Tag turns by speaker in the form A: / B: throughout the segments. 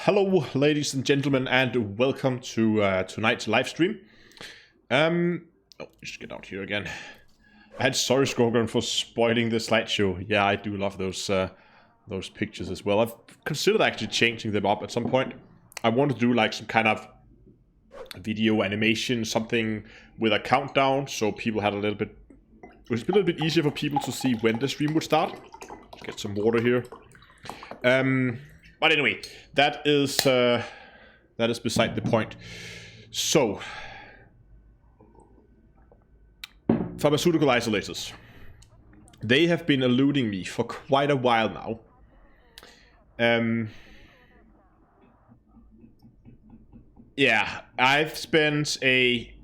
A: Hello, ladies and gentlemen, and welcome to tonight's live stream. Just get out here again. I had sorry, Squadron, for spoiling the slideshow. Yeah, I do love those pictures as well. I've considered actually changing them up at some point. I want to do like some kind of video animation, something with a countdown, so people had a little bit. It was a little bit easier for people to see when the stream would start. Let's get some water here. But anyway, that is beside the point. So, pharmaceutical isolators. They have been eluding me for quite a while now. Yeah, I've spent a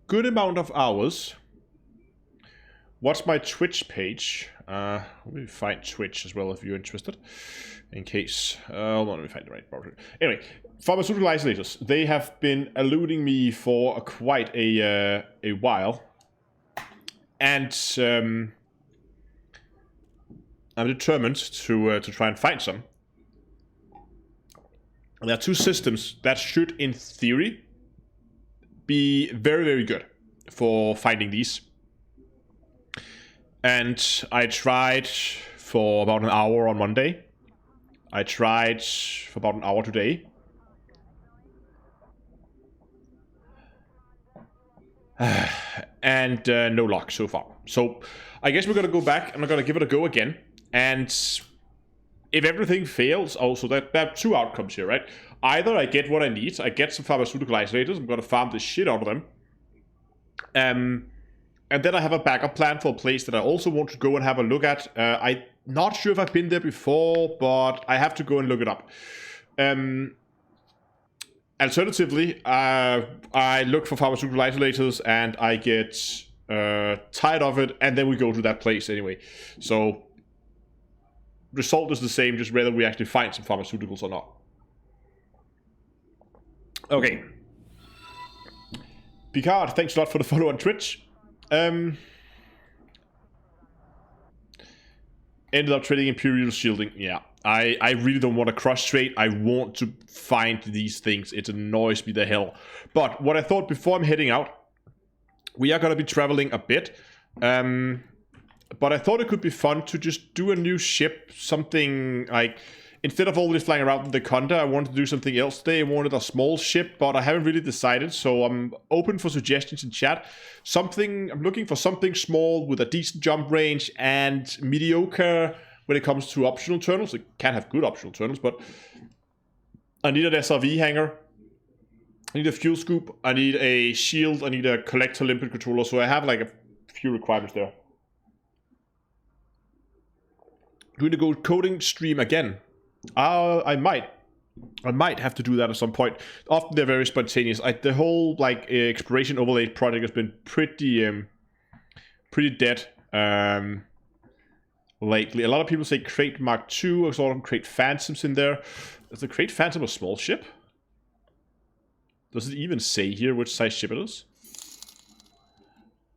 A: good amount of hours. Watch my Twitch page. Let me find Twitch as well if you're interested. In case... hold on, let me find the right browser. Anyway, pharmaceutical isolators. They have been eluding me for quite a while. And I'm determined to try and find some. There are two systems that should, in theory, be very, very good for finding these. And I tried for about an hour on Monday. I tried for about an hour today. And no luck so far. So I guess we're going to go back and we're going to give it a go again. And if everything fails, also there are two outcomes here, right? Either I get what I need, I get some pharmaceutical isolators, I'm going to farm the shit out of them. And then I have a backup plan for a place that I also want to go and have a look at. I'm not sure if I've been there before, but I have to go and look it up. Alternatively, I look for pharmaceutical isolators and I get tired of it, and then we go to that place anyway. So, result is the same, just whether we actually find some pharmaceuticals or not. Okay. Picard, thanks a lot for the follow on Twitch. Ended up trading Imperial Shielding. Yeah, I really don't want to cross trade. I want to find these things. It annoys me the hell. But what I thought before I'm heading out, we are going to be traveling a bit. But I thought it could be fun to just do a new ship. Something like, instead of always flying around with the Conda, I wanted to do something else today. I wanted a small ship, but I haven't really decided. So I'm open for suggestions in chat. I'm looking for something small with a decent jump range and mediocre when it comes to optional terminals. It can have good optional terminals, but I need an SRV hangar. I need a fuel scoop. I need a shield. I need a collector limpet controller. So I have like a few requirements there. Doing the gold coding stream again. I might have to do that at some point. Often they're very spontaneous. The whole like exploration overlay project has been pretty dead lately. A lot of people say Crate Mark II or sort of Crate Phantoms in there. Is the Crate Phantom a small ship? Does it even say here which size ship it is?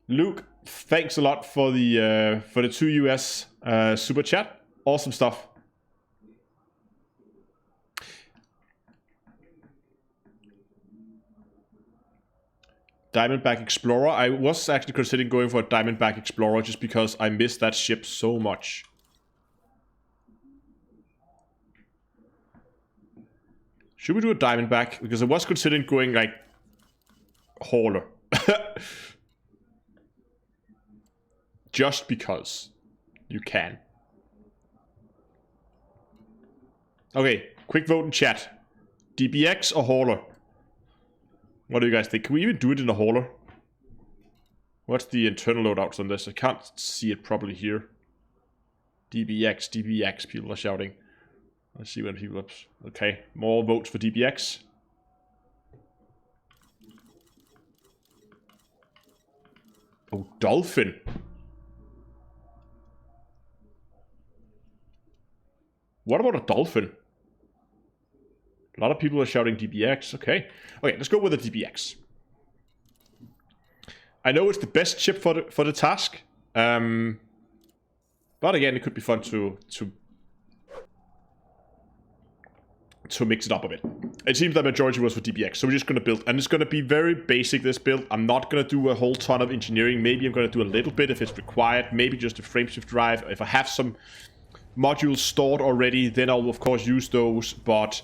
A: Luke, thanks a lot for the 2 US super chat. Awesome stuff. Diamondback Explorer. I was actually considering going for a Diamondback Explorer just because I miss that ship so much. Should we do a Diamondback? Because I was considering going like hauler. Just because you can. Okay, quick vote in chat. DBX or hauler? What do you guys think? Can we even do it in a hauler? What's the internal loadouts on this? I can't see it properly here. DBX, DBX, people are shouting. Let's see when people are... Okay, more votes for DBX. Oh, Dolphin. What about a Dolphin? A lot of people are shouting DBX. Okay, let's go with a DBX. I know it's the best chip for the task. But again, it could be fun to to mix it up a bit. It seems that majority was for DBX, so we're just going to build, and it's going to be very basic, this build. I'm not going to do a whole ton of engineering. Maybe I'm going to do a little bit if it's required, maybe just a frameshift drive. If I have some modules stored already, then I'll of course use those, but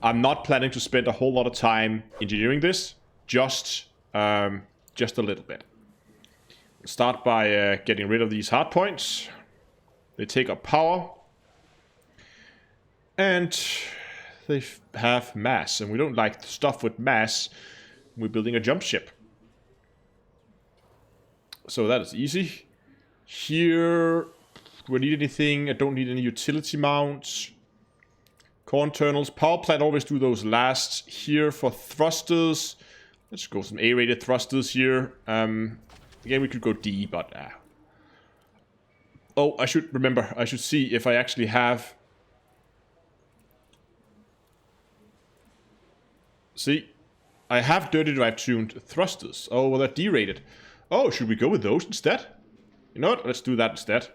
A: I'm not planning to spend a whole lot of time engineering this, just a little bit. Start by getting rid of these hard points. They take up power, and they have mass, and we don't like stuff with mass. We're building a jump ship, so that is easy. Here, do I need anything? I don't need any utility mounts. Core internals, power plant, always do those last. Here for thrusters, let's go some A-rated thrusters here. Again, we could go D, but oh, I should remember. I should see if I actually have. See, I have dirty drive tuned thrusters. Oh, well, they're D-rated. Oh, should we go with those instead? You know what? Let's do that instead.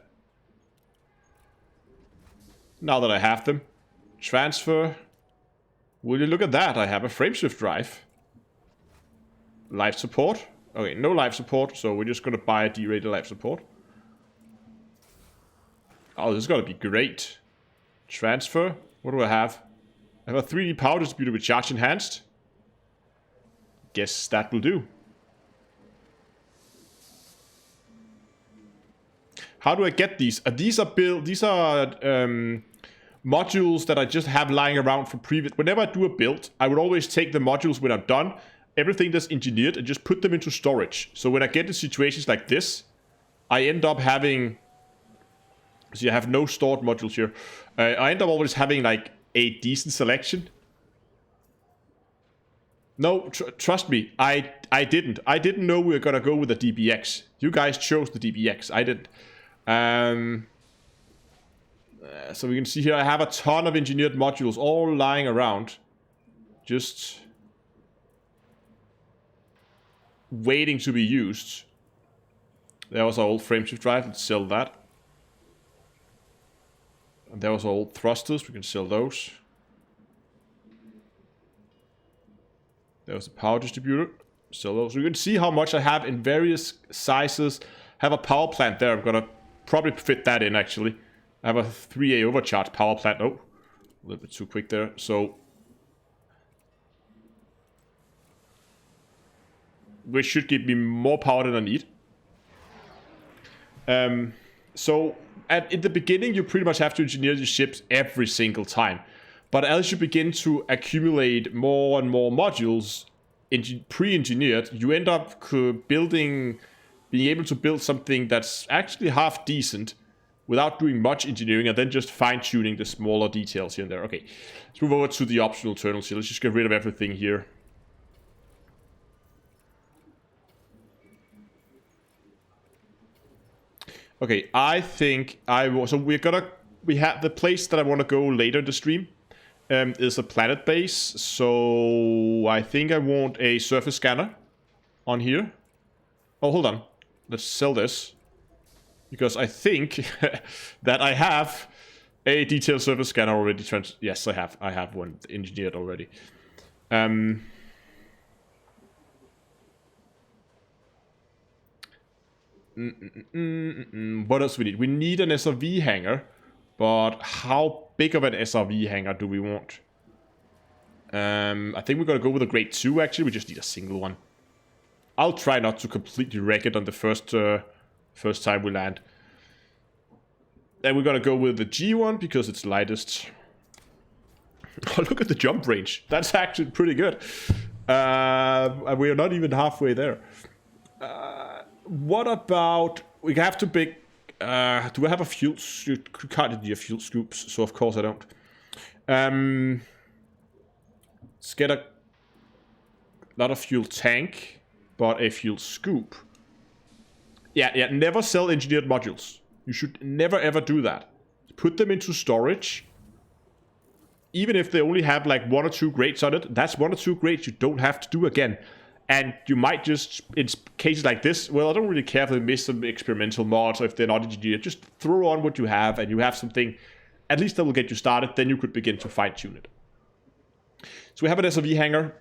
A: Now that I have them. Transfer. Will you look at that? I have a frameshift drive. Life support. Okay, no life support, so we're just going to buy a D-rated life support. Oh, this is going to be great. Transfer. What do I have? I have a 3D power distributor with charge enhanced. Guess that will do. How do I get these? These are built. These are modules that I just have lying around from previous. Whenever I do a build, I would always take the modules when I'm done, everything that's engineered, and just put them into storage. So when I get in situations like this, I end up having. See, I have no stored modules here. I end up always having like a decent selection. No, trust me, I didn't. I didn't know we were gonna go with the DBX. You guys chose the DBX. I didn't. So we can see here I have a ton of engineered modules all lying around. Just waiting to be used. There was our old frameshift drive. Let's sell that. And there was our old thrusters. We can sell those. There was a power distributor. Sell those. So you can see how much I have in various sizes. Have a power plant there. I'm gonna probably fit that in actually. I have a 3A overcharge power plant. Oh, a little bit too quick there. So which should give me more power than I need. So in the beginning, you pretty much have to engineer your ships every single time. But as you begin to accumulate more and more modules pre-engineered, you end up being able to build something that's actually half decent without doing much engineering, and then just fine-tuning the smaller details here and there. Okay, let's move over to the optional internals here. Let's just get rid of everything here. Okay, I think so we have the place that I want to go later in the stream is a planet base. So I think I want a surface scanner on here. Oh, hold on. Let's sell this. Because I think that I have a detailed surface scanner already. Yes, I have. I have one engineered already. What else we need? We need an SRV hangar, but how big of an SRV hangar do we want? I think we're gonna go with a grade 2 actually. We just need a single one. I'll try not to completely wreck it on the first time we land. Then we're gonna go with the G1 because it's lightest. Oh, look at the jump range. That's actually pretty good. We are not even halfway there. What about... We have to big... do I have a fuel... Can't do fuel scoops, so of course I don't. Let's get not a fuel tank, but a fuel scoop. Yeah, never sell engineered modules. You should never ever do that. Put them into storage. Even if they only have like 1 or 2 grades on it, that's 1 or 2 grades you don't have to do again. And you might just, in cases like this, well, I don't really care if they miss some experimental mods or if they're not engineered. Just throw on what you have, and you have something, at least that will get you started. Then you could begin to fine-tune it. So we have an SRV hangar.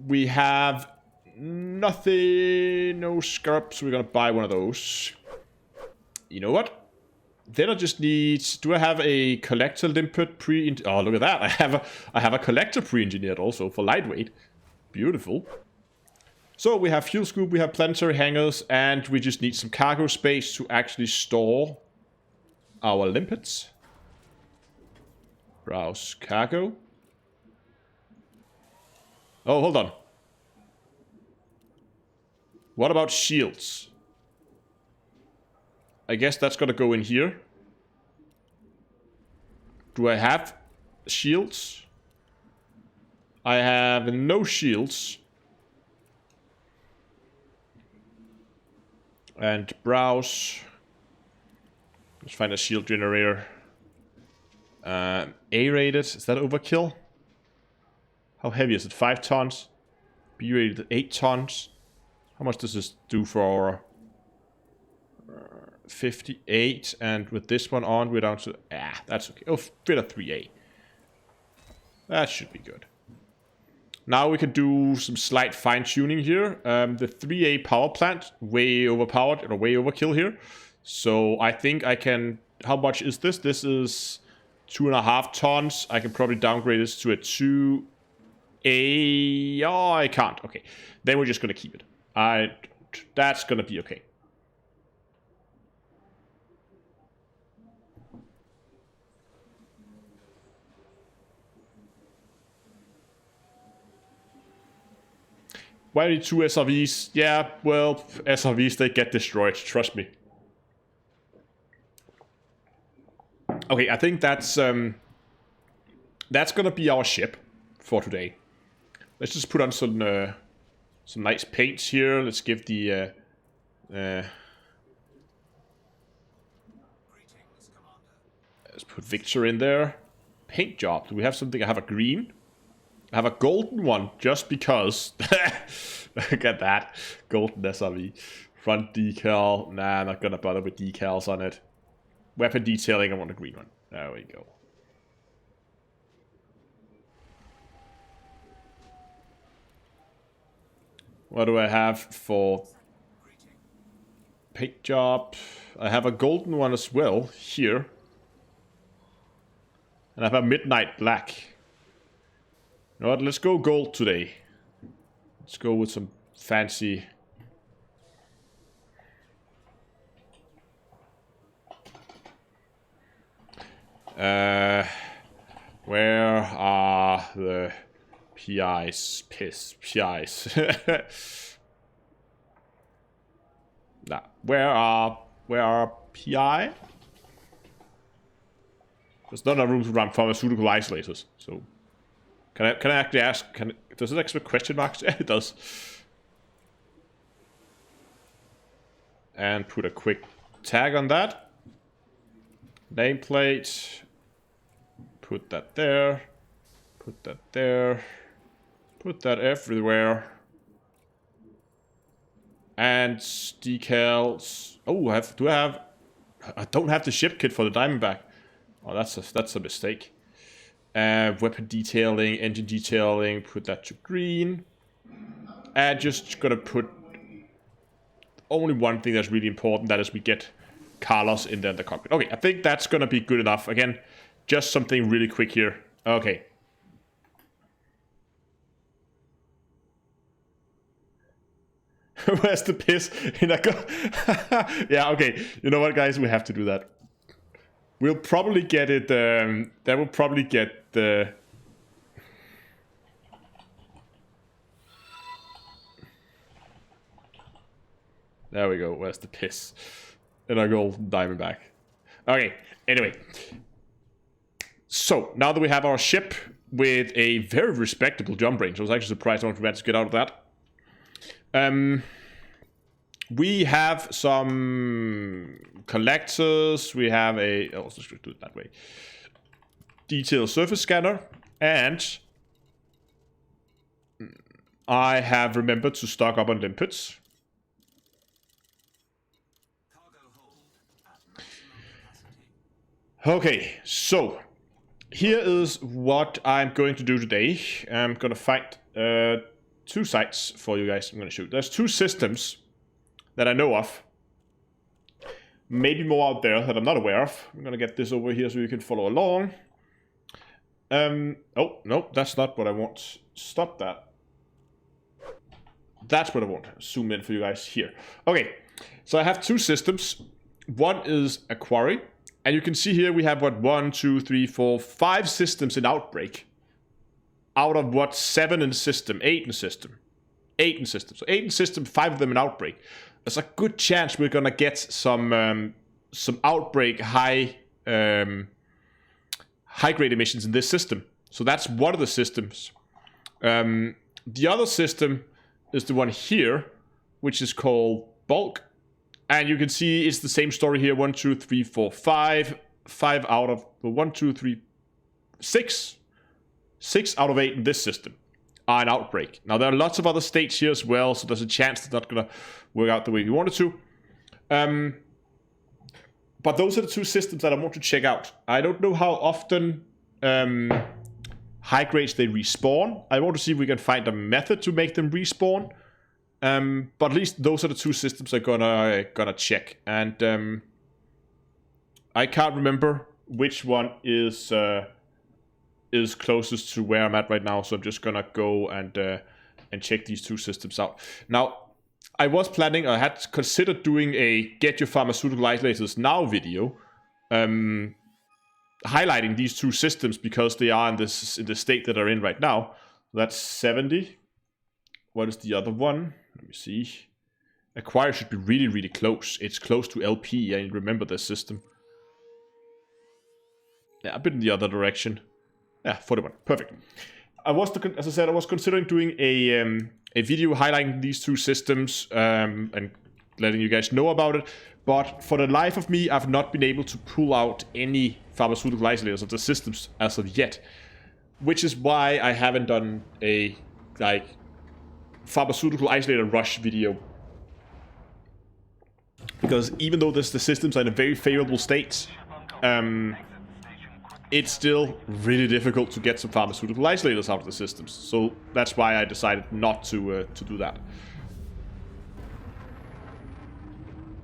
A: We have nothing, no scrap, so we're gonna buy one of those. You know what? Then I just need. Do I have a collector limpet pre? Oh, look at that! I have a collector pre-engineered also for lightweight. Beautiful. So we have fuel scoop, we have planetary hangars, and we just need some cargo space to actually store our limpets. Browse cargo. Oh, hold on. What about shields? I guess that's gonna go in here. Do I have shields? I have no shields. And browse. Let's find a shield generator. A-rated. Is that overkill? How heavy is it? 5 tons. B-rated 8 tons. How much does this do for 58? And with this one on, we're down to... that's okay. Oh, fit a 3A. That should be good. Now we can do some slight fine-tuning here. The 3A power plant, way overpowered, or way overkill here. So I think I can... How much is this? This is 2.5 tons. I can probably downgrade this to a 2A... Oh, I can't. Okay. Then we're just going to keep it. That's going to be okay. Why only 2 SRVs? Yeah, well, SRVs, they get destroyed. Trust me. Okay, I think that's gonna be our ship for today. Let's just put on some nice paints here. Let's give the let's put Victor in there. Paint job. Do we have something? I have a green. I have a golden one, just because. Look at that. Golden SRV. Front decal. Nah, I'm not gonna bother with decals on it. Weapon detailing, I want a green one. There we go. What do I have for paint job? I have a golden one as well, here. And I have a midnight black. You know what, let's go gold today. Let's go with some fancy... where are the PIs? PIs. Nah, where are PI? There's not enough room to run pharmaceutical isolators, so... Can I actually ask, does it expect question marks? Yeah, it does. And put a quick tag on that. Nameplate. Put that there. Put that there. Put that everywhere. And decals. Oh, do I have... I don't have the ship kit for the Diamondback. Oh, that's a mistake. Weapon detailing, engine detailing, put that to green. And just gonna put only one thing that's really important, that is we get Carlos in the cockpit. Okay, I think that's gonna be good enough. Again, just something really quick here. Okay. Where's the piss? Yeah, okay. You know what, guys? We have to do that. We'll probably get it, that will probably get the... There we go, where's the piss? And I go Diamondback. Okay, anyway. So, now that we have our ship with a very respectable jump range, I was actually surprised how much we managed to get out of that. We have some collectors. We have a... Oh, let's just do it that way. Detailed surface scanner. And I have remembered to stock up on limpets. Okay, so here is what I'm going to do today. I'm going to find 2 sites for you guys I'm going to shoot. There's 2 systems that I know of. Maybe more out there that I'm not aware of. I'm going to get this over here so you can follow along. Oh, no, that's not what I want. Stop that. That's what I want. Zoom in for you guys here. Okay, so I have 2 systems. One is a quarry. And you can see here we have, what, 1, 2, 3, 4, 5 systems in outbreak. Out of, what, 7 in system, 8 in system. 8 in system. So 8 in system, 5 of them in outbreak. There's a good chance we're going to get some outbreak high-grade emissions in this system. So that's one of the systems. The other system is the one here, which is called bulk. And you can see it's the same story here. 1, 2, 3, 4, 5. 5 out of 1, 2, 3, 6. 6 out of 8 in this system are an outbreak. Now there are lots of other states here as well, so there's a chance it's not gonna work out the way we wanted to. But those are the 2 systems that I want to check out. I don't know how often high grades they respawn. I want to see if we can find a method to make them respawn. But at least those are the 2 systems I'm gonna check. And I can't remember which one is closest to where I'm at right now, so I'm just gonna go and check these 2 systems out. Now, I was planning, I had considered doing a Get Your Pharmaceutical Isolators Now video, highlighting these 2 systems because they are in the state that they're in right now. That's 70. What is the other one? Let me see. Acquire should be really, really close. It's close to LP. I remember this system. Yeah, a bit in the other direction. Yeah, 41. Perfect. As I said, I was considering doing a video highlighting these 2 systems and letting you guys know about it. But for the life of me, I've not been able to pull out any pharmaceutical isolators of the systems as of yet. Which is why I haven't done a pharmaceutical isolator rush video. Because even though the systems are in a very favorable state, it's still really difficult to get some pharmaceutical isolators out of the systems. So that's why I decided not to do that.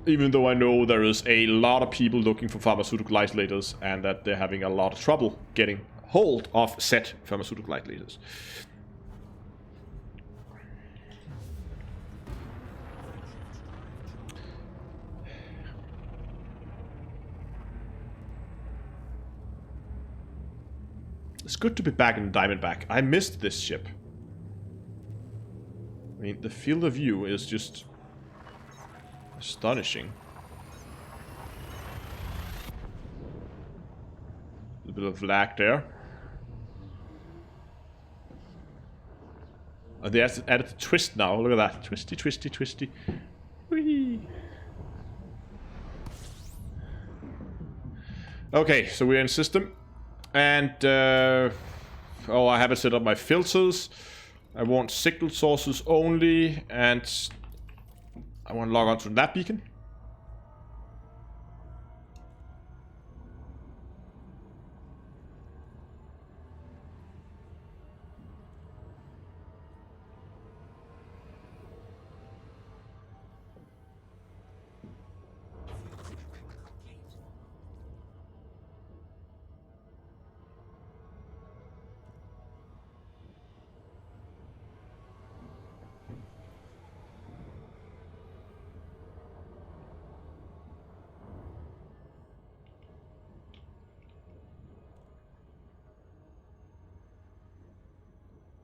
A: Even though I know there is a lot of people looking for pharmaceutical isolators and that they're having a lot of trouble getting hold of said pharmaceutical isolators. It's good to be back in Diamondback. I missed this ship. I mean, the field of view is just astonishing. A bit of lag there. Oh, they added a twist now. Look at that. Twisty, twisty, twisty. Whee! Okay, so we're in system. And, oh, I haven't set up my filters. I want signal sources only, and I want to log on to that beacon.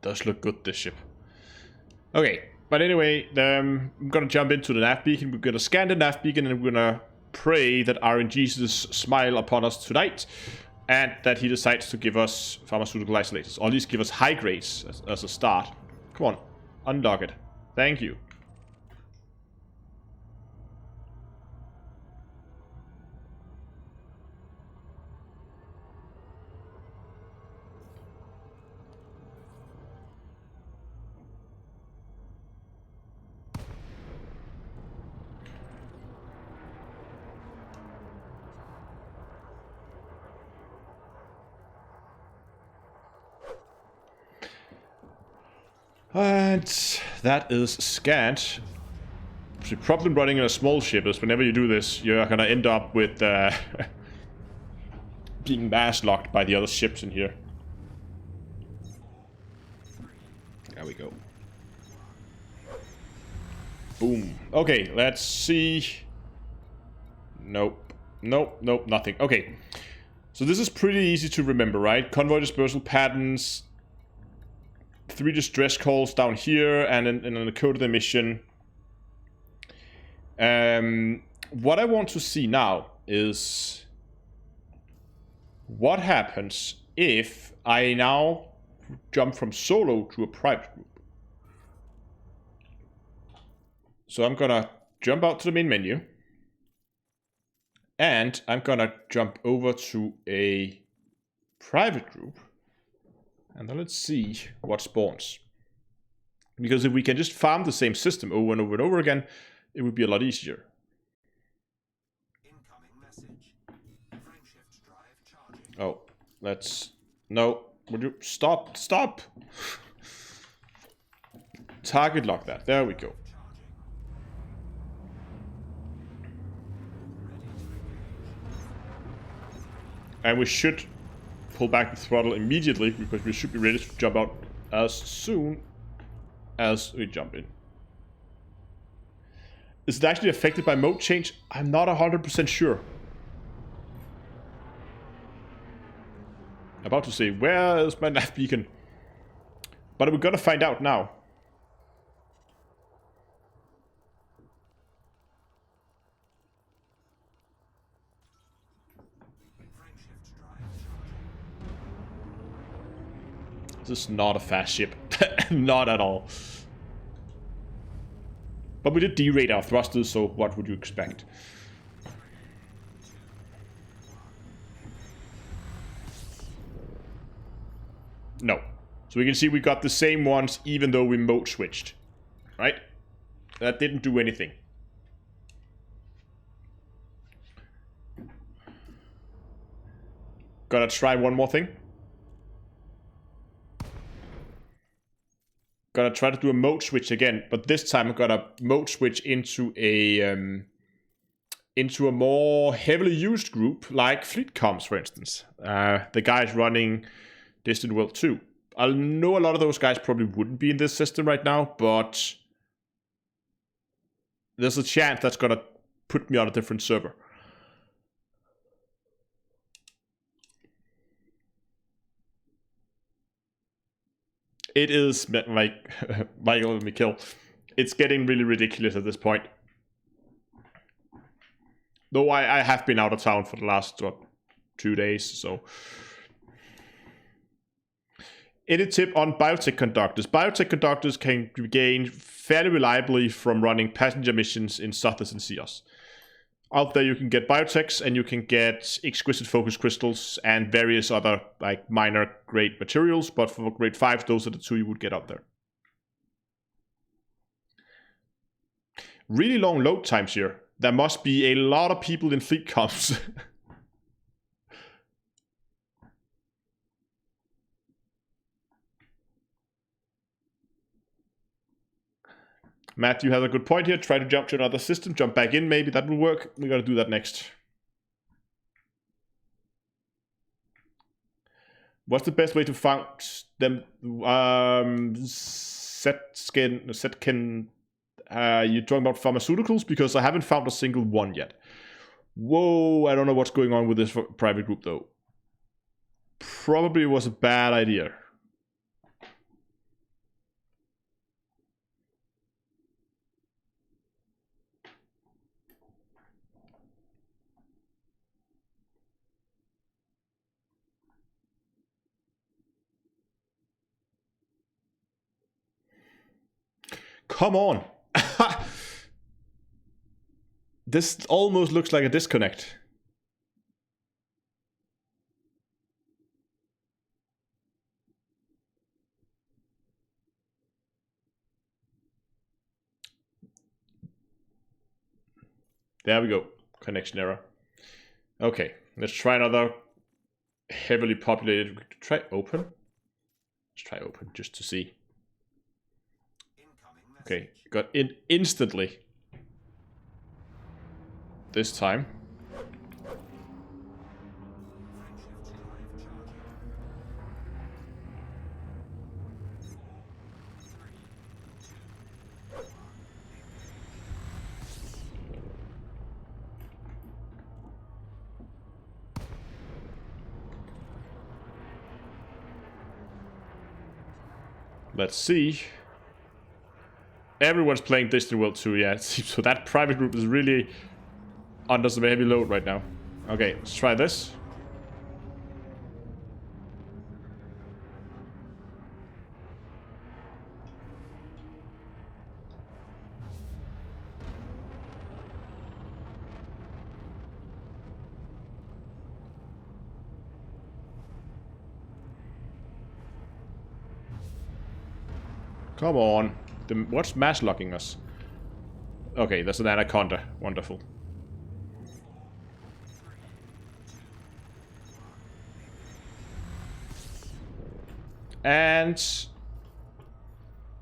A: Does look good, this ship. Okay, but anyway, I'm gonna jump into the nav beacon. We're gonna scan the nav beacon and we're gonna pray that RNGesus smile upon us tonight and that he decides to give us pharmaceutical isolators, or at least give us high grades as a start. Come on, undock it. Thank you. And that is scanned. The problem running in a small ship is whenever you do this, you're gonna end up with being mass locked by the other ships in here. There we go. Boom. Okay, let's see. Nope. Nope, nope, nothing. Okay. So this is pretty easy to remember, right? Convoy dispersal patterns. 3 distress calls down here, and then the code of the mission. What I want to see now is what happens if I now jump from solo to a private group. So I'm gonna jump out to the main menu, and I'm gonna jump over to a private group, and then let's see what spawns. Because if we can just farm the same system over and over and over again, it would be a lot easier. Oh, let's... No, would you... Stop! Stop! Target lock that. There we go. And we should pull back the throttle immediately, because we should be ready to jump out as soon as we jump in. Is it actually affected by mode change? I'm not 100% sure. About to say, where is my nav beacon? But we're gonna find out now. This is not a fast ship. Not at all. But we did derate our thrusters, so what would you expect? No. So we can see we got the same ones even though we mode switched. Right? That didn't do anything. Gonna try one more thing. Gonna try to do a mode switch again, but this time I'm gonna mode switch into a more heavily used group like Fleet Comms, for instance. The guys running Distant World 2. I know a lot of those guys probably wouldn't be in this system right now, but there's a chance that's gonna put me on a different server. It is, like, Michael and Mikkel, it's getting really ridiculous at this point. Though I have been out of town for the last, 2 days, so... Any tip on biotech conductors? Biotech conductors can be gained fairly reliably from running passenger missions in Sothis and Seos. Out there you can get biotechs, and you can get exquisite focus crystals and various other like minor grade materials, but for grade 5 those are the 2 you would get out there. Really long load times here. There must be a lot of people in Fleet Comms. Matthew has a good point here. Try to jump to another system, jump back in, maybe that will work. We gotta do that next. What's the best way to find them? Setkin. You're talking about pharmaceuticals? Because I haven't found a single one yet. Whoa, I don't know what's going on with this private group though. Probably was a bad idea. Come on. This almost looks like a disconnect. There we go. Connection error. Okay, let's try another heavily populated. Try open. Let's try open just to see. Okay, got in instantly. This time. Let's see. Everyone's playing Distant World 2, yeah, it seems so. That private group is really under some heavy load right now. Okay, let's try this. Come on. What's mass locking us? Okay, that's an anaconda. Wonderful. And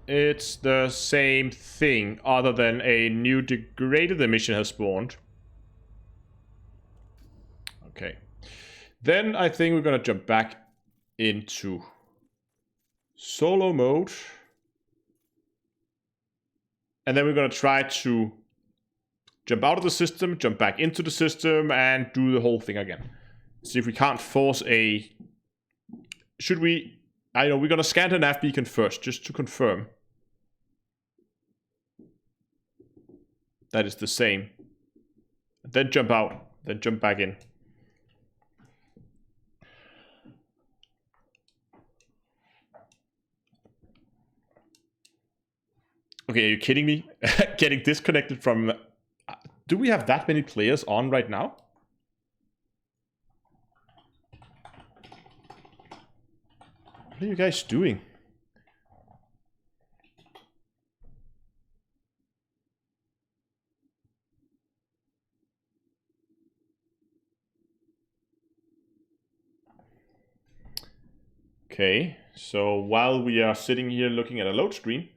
A: it's the same thing, other than a new degraded emission has spawned. Okay. Then I think we're gonna jump back into solo mode. And then we're going to try to jump out of the system, jump back into the system, and do the whole thing again. See if we can't force a... Should we... I know, we're going to scan the nav beacon first, just to confirm. That is the same. Then jump out, then jump back in. Okay, are you kidding me? Getting disconnected from... Do we have that many players on right now? What are you guys doing? Okay, so while we are sitting here looking at a load screen,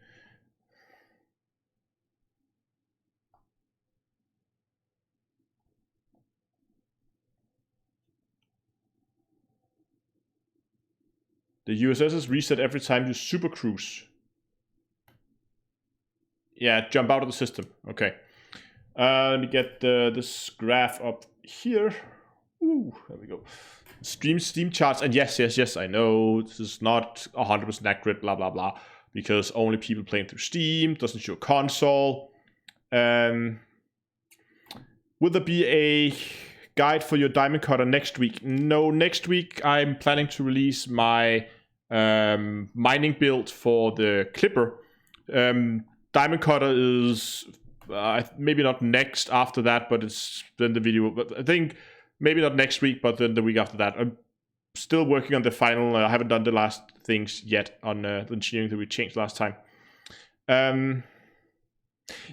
A: the USS is reset every time you super cruise. Yeah, jump out of the system. Okay. Let me get this graph up here. Ooh, there we go. Steam charts. And yes, I know this is not 100% accurate, blah, blah, blah. Because only people playing through Steam, doesn't show console. Will there be a guide for your diamond cutter next week? No, next week I'm planning to release my mining build for the Clipper. Diamond cutter is maybe not next after that, but it's then the video. But I think maybe not next week, but then the week after that. I'm still working on the final. I haven't done the last things yet on the engineering that we changed last time.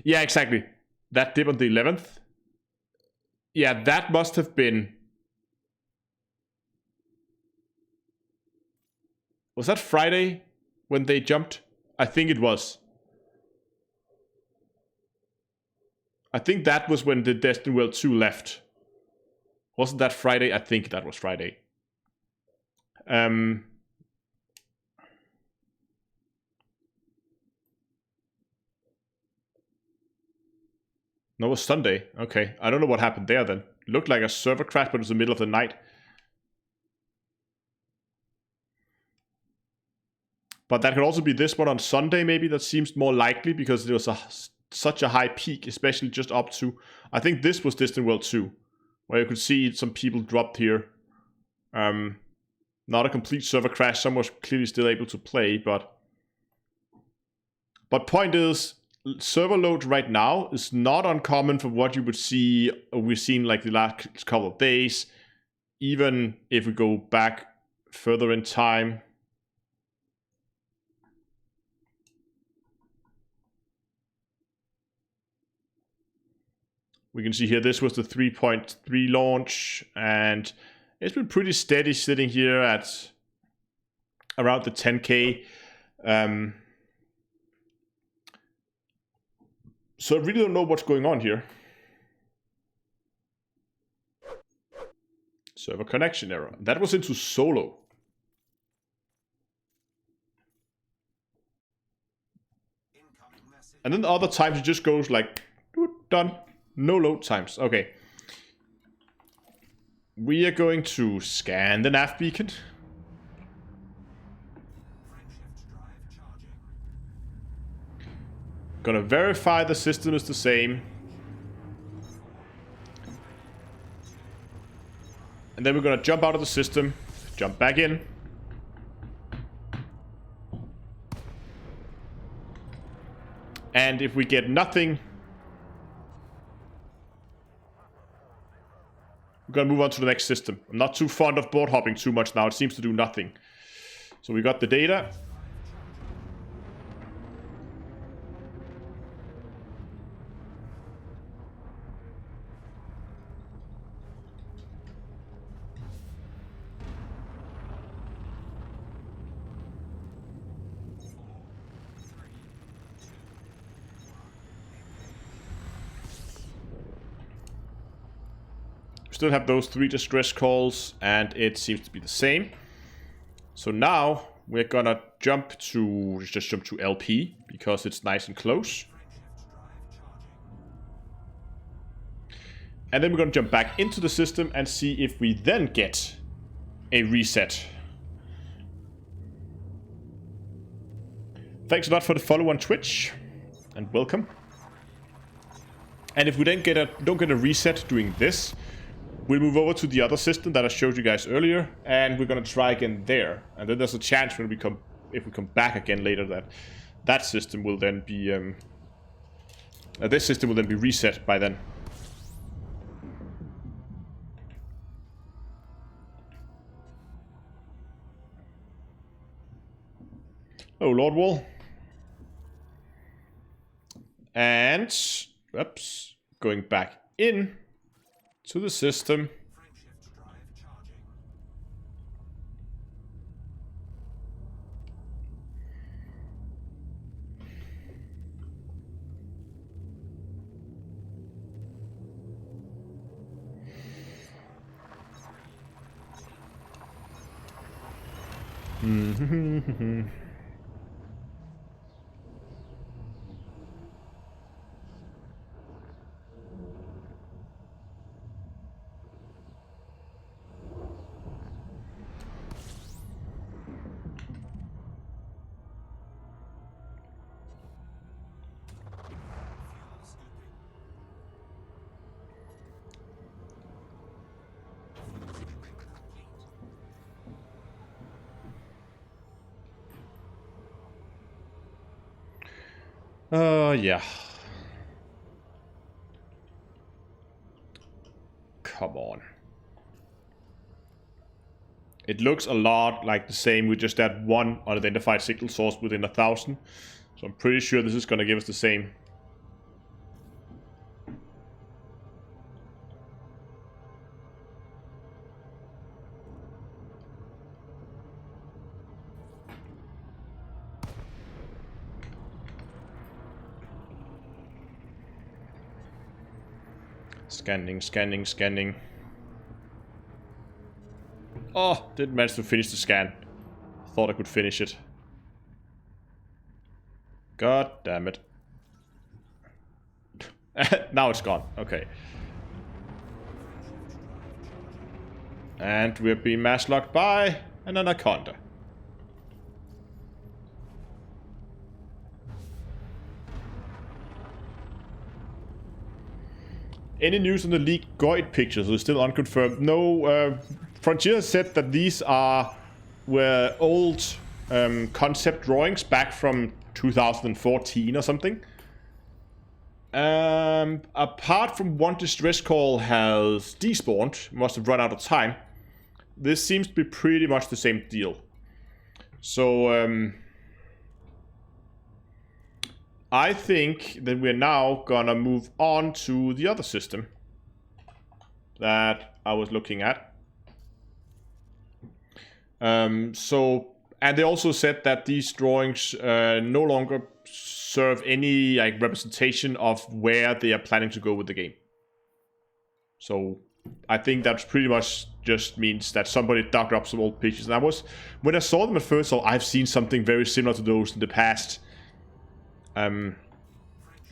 A: Yeah, exactly. That dip on the 11th. Yeah, that must have been... Was that Friday when they jumped? I think it was. I think that was when the Destiny World 2 left. Wasn't that Friday? I think that was Friday. No, it was Sunday. Okay, I don't know what happened there then. It looked like a server crash, but it was the middle of the night. But that could also be this one on Sunday, maybe. That seems more likely because there was such a high peak, especially just up to... I think this was Distant World 2, where you could see some people dropped here. Not a complete server crash. Some was clearly still able to play, but point is, server load right now is not uncommon for what you would see, or we've seen like the last couple of days. Even if we go back further in time. We can see here, this was the 3.3 launch, and it's been pretty steady sitting here at around the 10K. So I really don't know what's going on here. Server connection error. That was into solo. And then the other times it just goes like, done. No load times. Okay. We are going to scan the nav beacon. Gonna verify the system is the same. And then we're gonna jump out of the system, jump back in. And if we get nothing, we're gonna move on to the next system. I'm not too fond of board hopping too much now. It seems to do nothing. So we got the data. Still have those 3 distress calls, and it seems to be the same. So now we're gonna jump to LP because it's nice and close. And then we're gonna jump back into the system and see if we then get a reset. Thanks a lot for the follow on Twitch, and welcome. And if we then don't get a reset doing this, we'll move over to the other system that I showed you guys earlier, and we're gonna try again there. And then there's a chance when if we come back again later, that system will then be this system will then be reset by then. Oh, Lord Wall. And oops, going back in to the system. Yeah. Come on. It looks a lot like the same. We just had one unidentified signal source within 1,000. So I'm pretty sure this is going to give us the same. Scanning, scanning, scanning. Oh, didn't manage to finish the scan. Thought I could finish it. God damn it. Now it's gone. Okay. And we're being mass locked by an anaconda. Any news on the leaked Goid pictures? Are still unconfirmed? No, Frontier said that these were old concept drawings back from 2014 or something. Apart from one distress call has despawned, must have run out of time. This seems to be pretty much the same deal. So, I think that we're now gonna move on to the other system that I was looking at. And they also said that these drawings no longer serve any like representation of where they are planning to go with the game. So I think that pretty much just means that somebody dug up some old pictures. And when I saw them at first, I've seen something very similar to those in the past.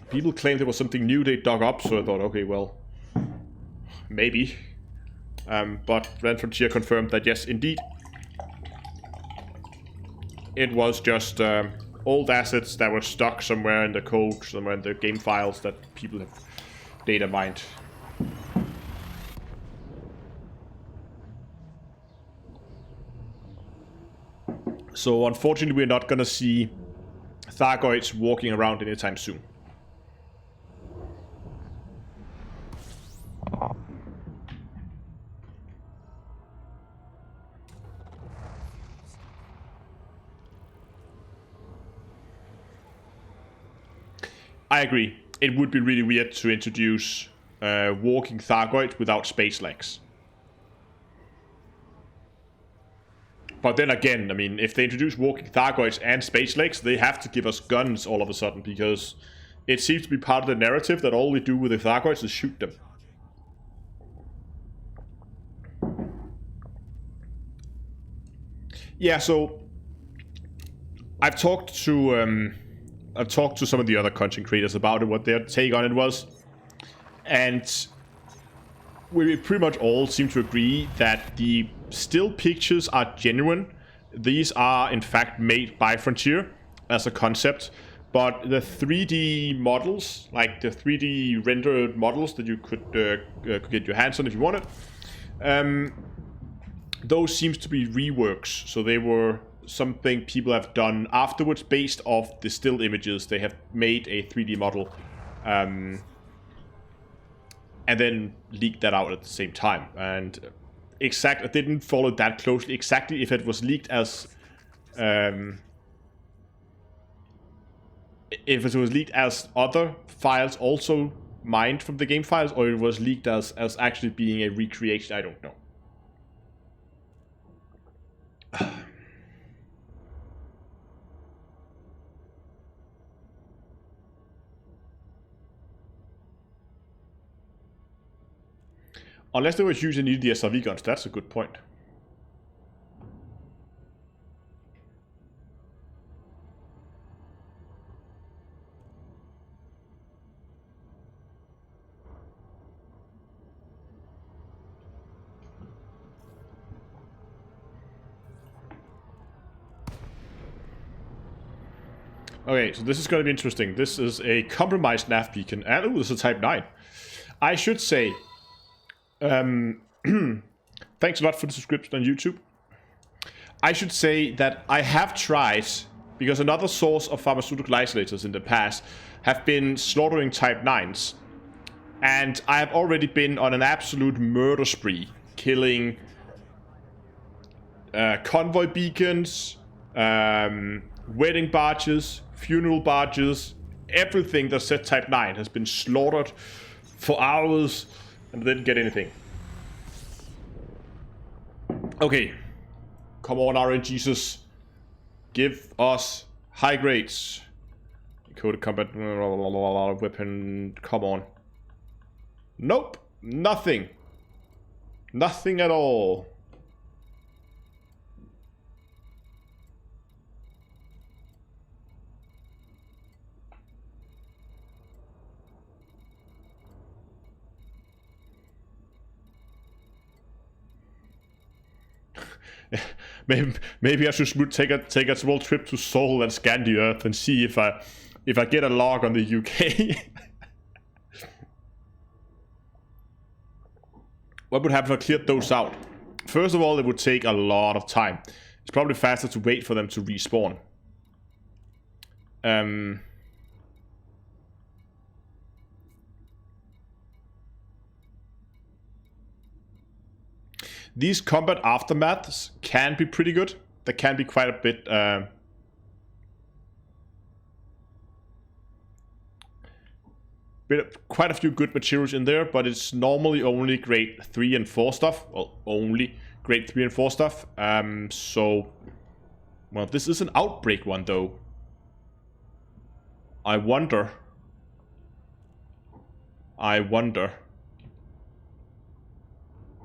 A: People claimed there was something new they dug up, so I thought, okay, well, maybe. But then Frontier confirmed that yes, indeed, it was just old assets that were stuck somewhere in the code, somewhere in the game files that people have data mined. So unfortunately, we're not gonna see Thargoids walking around anytime soon. I agree. It would be really weird to introduce walking Thargoids without space legs. But then again, I mean, if they introduce walking Thargoids and space legs, they have to give us guns all of a sudden, because it seems to be part of the narrative that all we do with the Thargoids is shoot them. Yeah, so I've talked to some of the other content creators about it, what their take on it was, and we pretty much all seem to agree that the still pictures are genuine. These are in fact made by Frontier as a concept, but the 3D models, like the 3D rendered models that you could get your hands on if you wanted, those seems to be reworks. So they were something people have done afterwards based off the still images. They have made a 3D model and then leaked that out at the same time. And I didn't follow that closely exactly if it was leaked as other files also mined from the game files, or it was leaked as actually being a recreation. I don't know. Unless they were using the SRV guns, that's a good point. Okay, so this is going to be interesting. This is a compromised nav beacon, and this is a Type 9. I should say, thanks a lot for the subscription on YouTube. I should say that I have tried, because another source of pharmaceutical isolators in the past have been slaughtering Type 9s. And I have already been on an absolute murder spree, killing convoy beacons, wedding barges, funeral barges, everything that said Type 9 has been slaughtered for hours and didn't get anything. Okay. Come on, RNGesus. Give us high grades. Code of combat, weapon, come on. Nope. Nothing. Nothing at all. Maybe I should take a small trip to Seoul and scan the Earth and see if I get a log on the UK. What would happen if I cleared those out? First of all, it would take a lot of time. It's probably faster to wait for them to respawn. These combat aftermaths can be pretty good. There can be quite a bit... quite a few good materials in there, but it's normally only grade 3 and 4 stuff. Well, only grade 3 and 4 stuff. So... Well, this is an outbreak one, though. I wonder.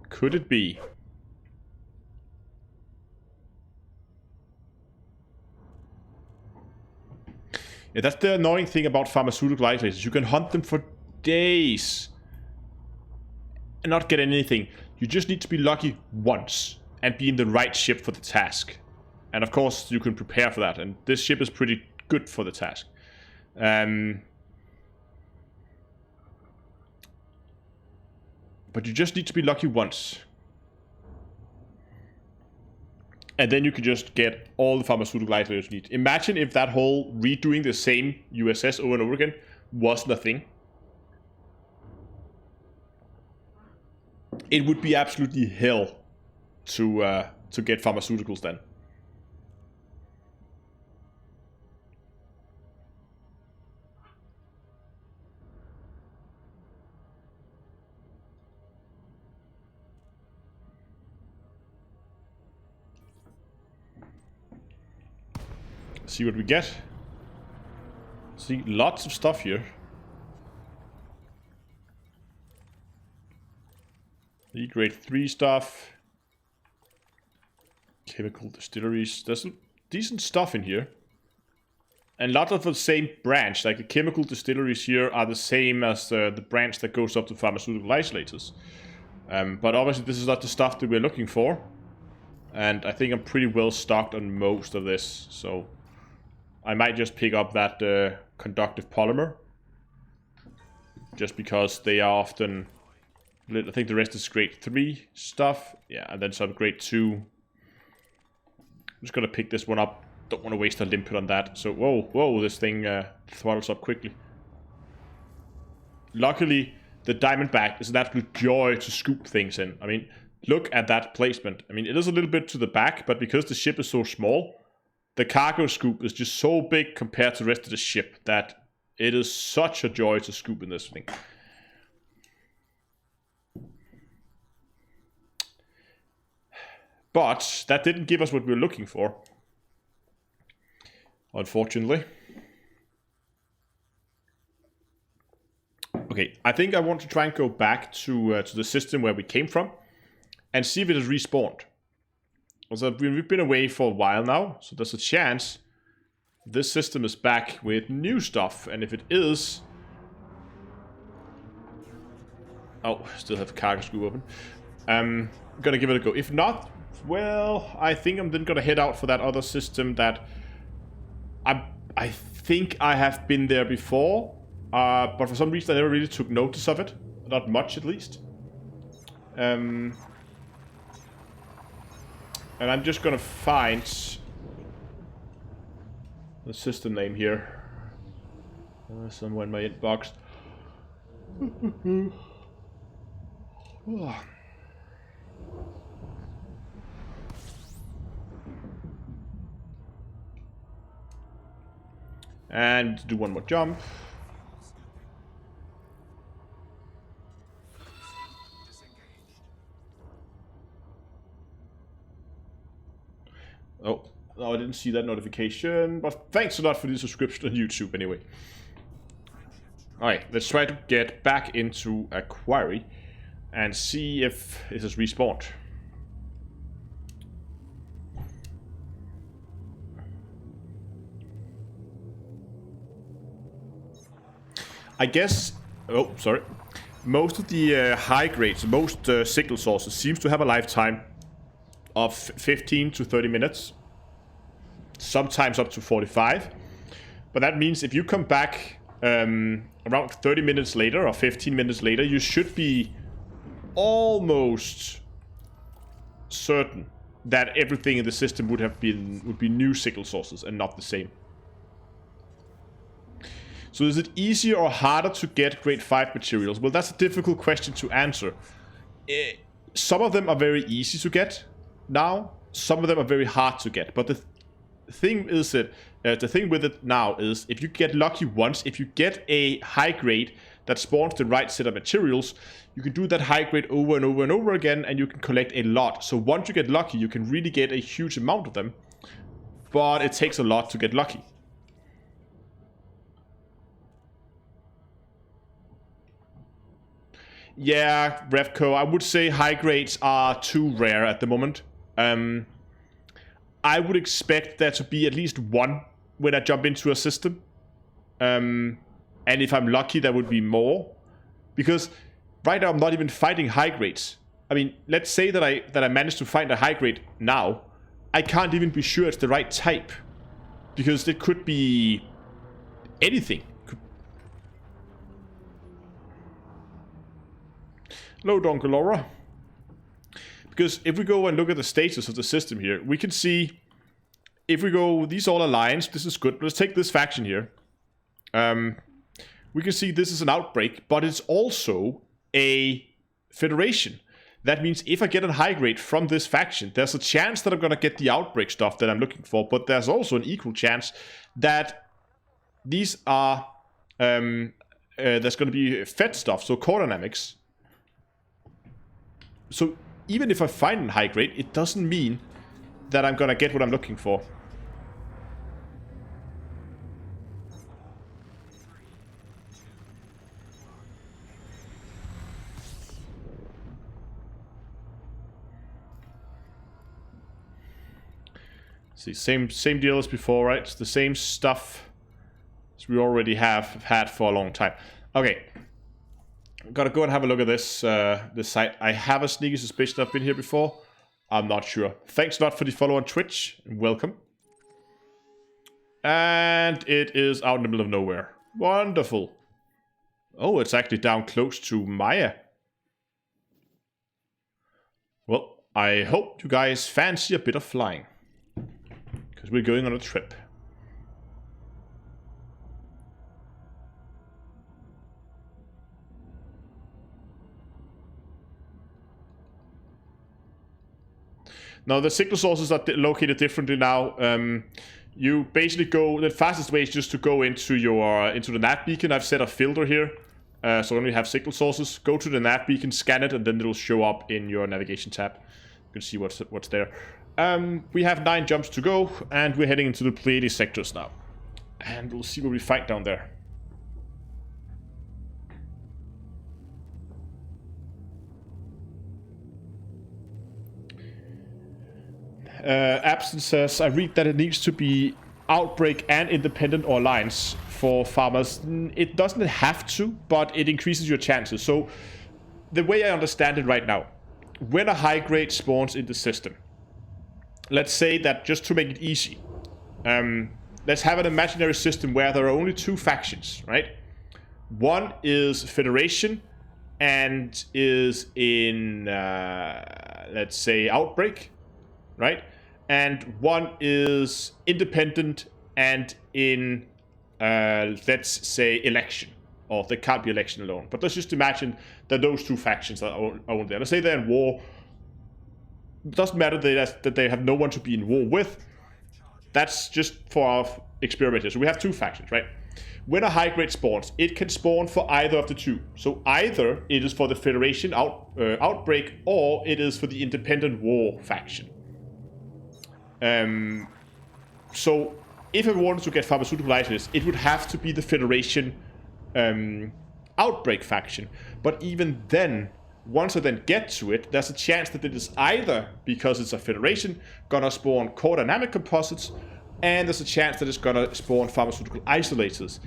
A: Could it be? Yeah, that's the annoying thing about pharmaceutical isolators. You can hunt them for days and not get anything. You just need to be lucky once and be in the right ship for the task. And of course, you can prepare for that. And this ship is pretty good for the task. But you just need to be lucky once. And then you can just get all the pharmaceutical isolators you need. Imagine if that whole redoing the same USS over and over again wasn't a thing. It would be absolutely hell to get pharmaceuticals then. See what we get. See, lots of stuff here. The grade 3 stuff. Chemical distilleries. There's some decent stuff in here. And a lot of the same branch. Like the chemical distilleries here are the same as the branch that goes up to pharmaceutical isolators. But obviously this is not the stuff that we're looking for. And I think I'm pretty well stocked on most of this. So I might just pick up that conductive polymer. Just because they are often... I think the rest is grade 3 stuff. Yeah, and then some grade 2. I'm just gonna pick this one up. Don't want to waste a limpet on that. So, whoa, this thing throttles up quickly. Luckily, the Diamondback is an absolute joy to scoop things in. I mean, look at that placement. I mean, it is a little bit to the back, but because the ship is so small, the cargo scoop is just so big compared to the rest of the ship that it is such a joy to scoop in this thing. But that didn't give us what we were looking for, unfortunately. Okay, I think I want to try and go back to the system where we came from and see if it has respawned. Also, we've been away for a while now, so there's a chance this system is back with new stuff. And if it is... Oh, still have the cargo scoop open. I'm gonna give it a go. If not, well, I think I'm then gonna head out for that other system that... I think I have been there before, but for some reason I never really took notice of it. Not much, at least. And I'm just gonna find the system name here. Somewhere in my inbox. And do one more jump. Oh, no, I didn't see that notification, but thanks a lot for the subscription on YouTube anyway. Alright, let's try to get back into a quarry and see if it has respawned. I guess... Oh, sorry. Most of the high grades, most signal sources seems to have a lifetime of 15 to 30 minutes. Sometimes up to 45. But that means if you come back around 30 minutes later or 15 minutes later, you should be almost certain that everything in the system would be new signal sources and not the same. So is it easier or harder to get grade 5 materials? Well, that's a difficult question to answer. Some of them are very easy to get now. Some of them are very hard to get. But the thing is that the thing with it now is if you get lucky once, if you get a high grade that spawns the right set of materials, you can do that high grade over and over and over again, and you can collect a lot. So once you get lucky, you can really get a huge amount of them. But it takes a lot to get lucky. Yeah, Revco, I would say high grades are too rare at the moment. I would expect there to be at least one when I jump into a system. And if I'm lucky, there would be more. Because right now I'm not even fighting high grades. I mean, let's say that I managed to find a high grade now. I can't even be sure it's the right type. Because it could be anything. Hello, Donkalora. Because if we go and look at the status of the system here, we can see if we go, these all aligns, this is good. Let's take this faction here. We can see this is an outbreak, but it's also a federation. That means if I get a high grade from this faction, there's a chance that I'm going to get the outbreak stuff that I'm looking for, but there's also an equal chance that these are, there's going to be fed stuff, so core dynamics. So even if I find a high grade, it doesn't mean that I'm going to get what I'm looking for. See, same deal as before, right? It's the same stuff as we already have had for a long time. Okay, gotta go and have a look at this this site. I have a sneaky suspicion I've been here before. I'm not sure. Thanks a lot for the follow on Twitch. Welcome. And it is out in the middle of nowhere. Wonderful. Oh, it's actually down close to Maya. Well, I hope you guys fancy a bit of flying. Because we're going on a trip. Now the signal sources are located differently now. You basically go, the fastest way is just to go into the nav beacon. I've set a filter here, so when we have signal sources, go to the nav beacon, scan it, and then it'll show up in your navigation tab. You can see what's there. We have 9 jumps to go, and we're heading into the Pleiades sectors now. And we'll see what we find down there. Absent says, I read that it needs to be outbreak and independent or alliance for farmers. It doesn't have to, but it increases your chances. So the way I understand it right now, when a high grade spawns in the system, let's say that just to make it easy, let's have an imaginary system where there are only 2 factions, right? One is Federation and is in, let's say, Outbreak, right? And one is Independent and in, let's say, Election. Or there can't be Election alone. But let's just imagine that those 2 factions are only there. Let's say they're in war. It doesn't matter that they have no one to be in war with. That's just for our experiment here. So we have 2 factions, right? When a high grade spawns, it can spawn for either of the 2. So either it is for the Federation outbreak, or it is for the Independent War faction. So if I wanted to get Pharmaceutical Isolators, it would have to be the Federation outbreak faction. But even then, once I then get to it, there's a chance that it is either, because it's a Federation, gonna spawn core dynamic composites, and there's a chance that it's gonna spawn Pharmaceutical Isolators.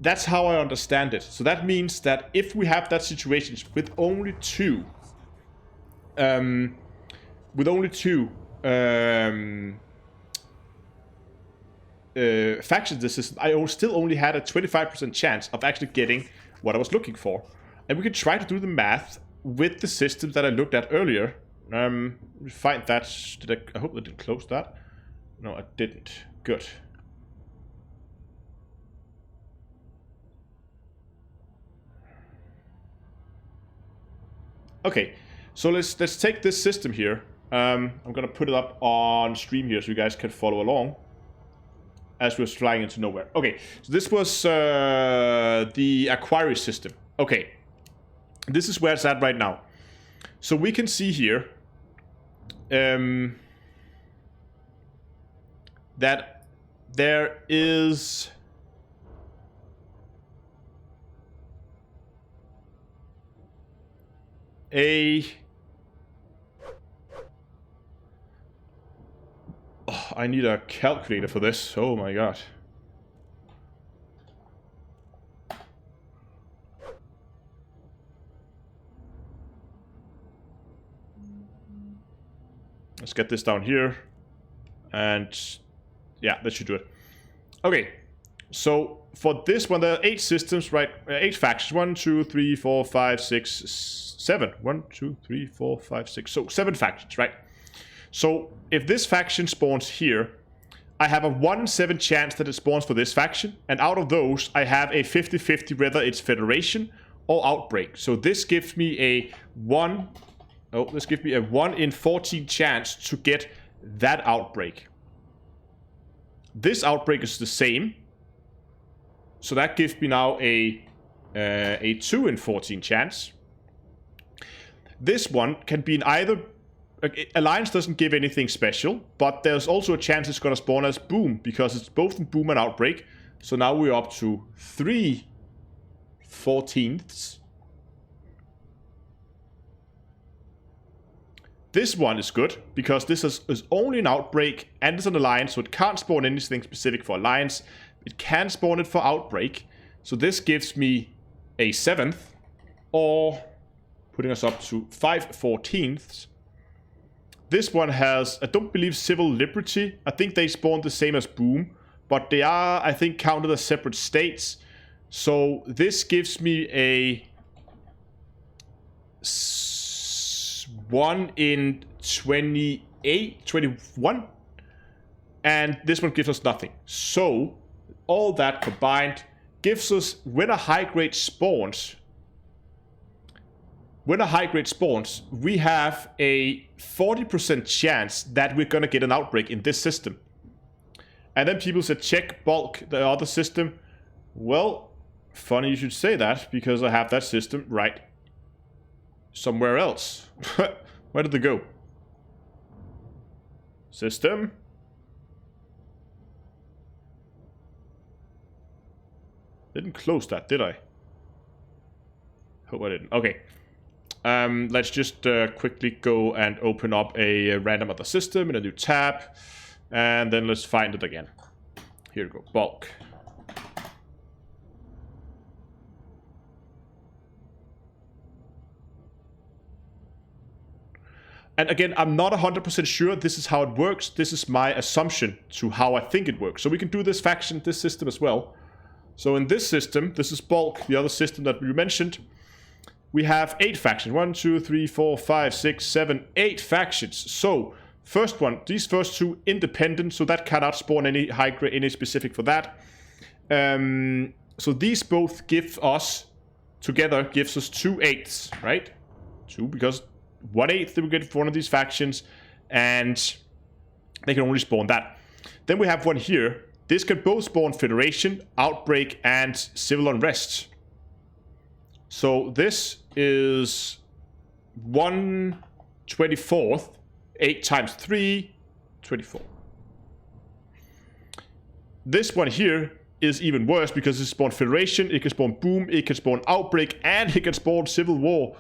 A: That's how I understand it. So that means that if we have that situation with only 2, factions in the system, I still only had a 25% chance of actually getting what I was looking for. And we can try to do the math with the system that I looked at earlier. Find that. I hope I didn't close that. No, I didn't. Good. Okay, so let's take this system here. I'm gonna put it up on stream here so you guys can follow along as we're flying into nowhere. Okay, so this was the Aquarius system. Okay, this is where it's at right now. So we can see here that there is a... Oh, I need a calculator for this. Oh my god. Let's get this down here. And yeah, that should do it. Okay, so for this one, there are 8 systems, right? 8 factions. 1, 2, 3, 4, 5, 6, 7. 1, 2, 3, 4, 5, 6. So 7 factions, right? So if this faction spawns here, I have a 1 in 7 chance that it spawns for this faction. And out of those, I have a 50-50 whether it's Federation or Outbreak. So this gives me a 1... Oh, this gives me a 1 in 14 chance to get that Outbreak. This Outbreak is the same. So that gives me now a 2 in 14 chance. This one can be in either... Alliance doesn't give anything special, but there's also a chance it's going to spawn as Boom, because it's both in Boom and Outbreak. So now we're up to 3 14ths. This one is good, because this is only an Outbreak, and it's an Alliance, so it can't spawn anything specific for Alliance. It can spawn it for Outbreak. So this gives me a 7th, or putting us up to 5 14ths. This one has, I don't believe, Civil Liberty. I think they spawn the same as Boom, but they are, I think, counted as separate states. So this gives me a 1 in 28, 21. And this one gives us nothing. So all that combined gives us, when a high grade spawns, we have a 40% chance that we're going to get an Outbreak in this system. And then people said, check Bulk, the other system. Well, funny you should say that, because I have that system right somewhere else. Where did they go? System. Didn't close that, did I? Hope I didn't. Okay. Let's just quickly go and open up a random other system in a new tab. And then let's find it again. Here we go. Bulk. And again, I'm not 100% sure this is how it works. This is my assumption to how I think it works. So we can do this faction, this system as well. So in this system, this is Bulk, the other system that we mentioned. We have 8 factions. 1, 2, 3, 4, 5, 6, 7, 8 factions. So first one, these first 2 independent, so that cannot spawn any high grade, any specific for that. So these both give us, together gives us 2 8ths, right? 2, because 1/8 that we get for one of these factions, and they can only spawn that. Then we have one here. This can both spawn Federation, Outbreak, and Civil Unrest. So this is 1/24. 8 times 3, 24. This one here is even worse, because it spawn Federation, it can spawn Boom, it can spawn Outbreak, and it can spawn Civil War.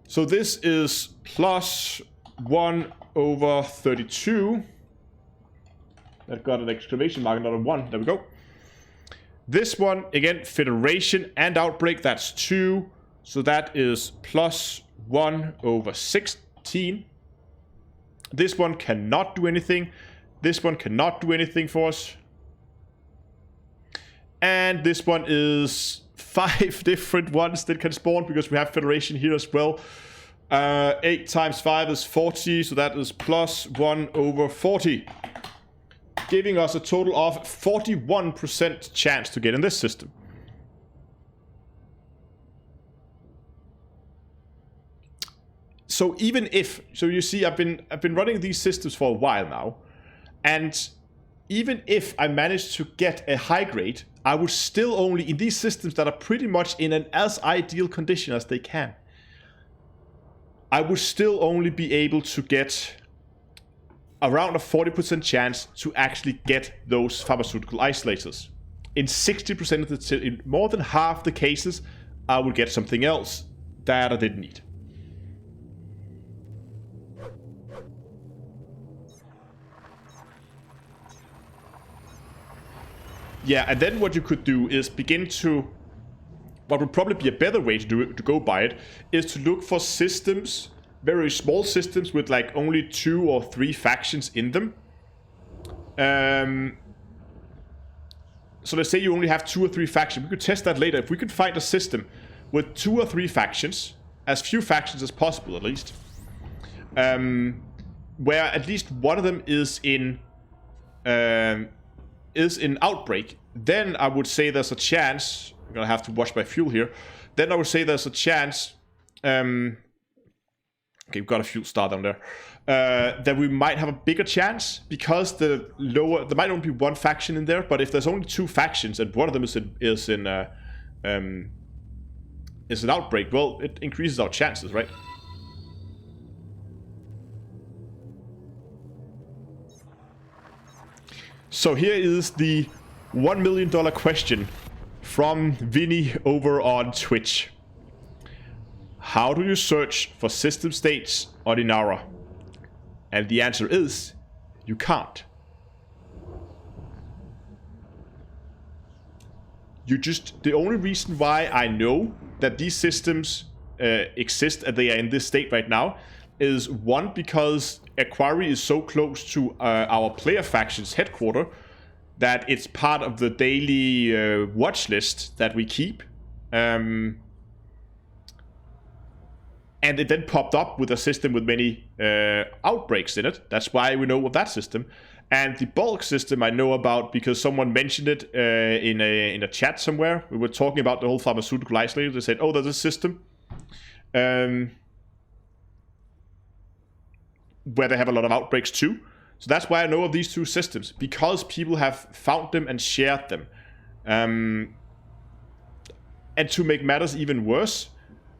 A: So this is plus 1/32. That got an exclamation mark, not a 1. There we go. This one, again, Federation and Outbreak, that's 2. So that is plus 1/16. This one cannot do anything. This one cannot do anything for us. And this one is 5 different ones that can spawn, because we have Federation here as well. 8 times 5 is 40, so that is plus 1/40. Giving us a total of 41% chance to get in this system. So even if, so you see, I've been running these systems for a while now, and even if I managed to get a high grade, I would still only, in these systems that are pretty much in an as ideal condition as they can, I would still only be able to get around a 40% chance to actually get those pharmaceutical isolators. In 60% of the, in more than half the cases, I would get something else that I didn't need. Yeah, and then what you could do is begin to... What would probably be a better way to do it, to go by it, is to look for systems, very small systems with like only 2 or 3 factions in them. So let's say you only have 2 or 3 factions. We could test that later. If we could find a system with 2 or 3 factions, as few factions as possible at least, where at least one of them is in outbreak, then I would say there's a chance... I'm gonna have to watch my fuel here. Then I would say there's a chance... okay, we've got a fuel star down there. That we might have a bigger chance, because there might only be 1 faction in there, but if there's only 2 factions and one of them is in outbreak, well, it increases our chances, right? So here is the $1 million question from Vinny over on Twitch. How do you search for system states on Inara? And the answer is, you can't. The only reason why I know that these systems exist and they are in this state right now is, 1, because Aquari is so close to our player faction's headquarters that it's part of the daily watch list that we keep. And it then popped up with a system with many outbreaks in it. That's why we know of that system. And the bulk system I know about because someone mentioned it in a chat somewhere. We were talking about the whole pharmaceutical isolator. They said, oh, there's a system where they have a lot of outbreaks too. So that's why I know of these 2 systems, because people have found them and shared them. And to make matters even worse,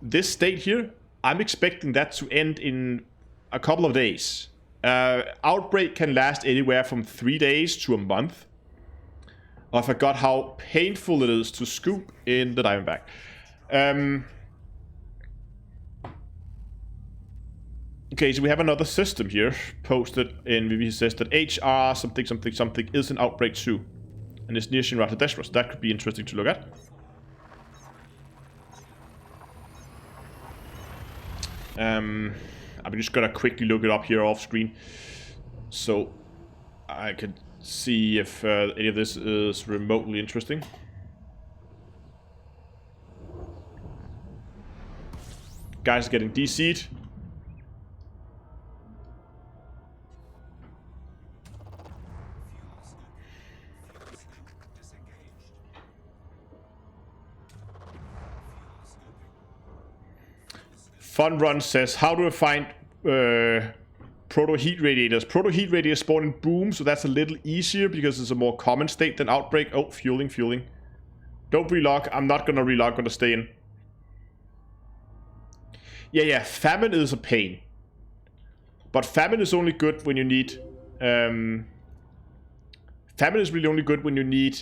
A: this state here, I'm expecting that to end in a couple of days. Outbreak can last anywhere from 3 days to a month. I forgot how painful it is to scoop in the Diamondback. Okay, so we have another system here posted in VV. Says that HR something something something is an outbreak too, and it's near Shinrata Deshra, so that could be interesting to look at. I'm just gonna quickly look it up here off screen, so I can see if any of this is remotely interesting. Guys getting DC'd. Fun Run says, how do I find proto-heat radiators? Proto-heat radiators spawn in boom, so that's a little easier because it's a more common state than outbreak. Oh, fueling. Don't relog. I'm not going to relog. I'm going to stay in. Yeah. Famine is a pain. But famine is only good when you need... famine is really only good when you need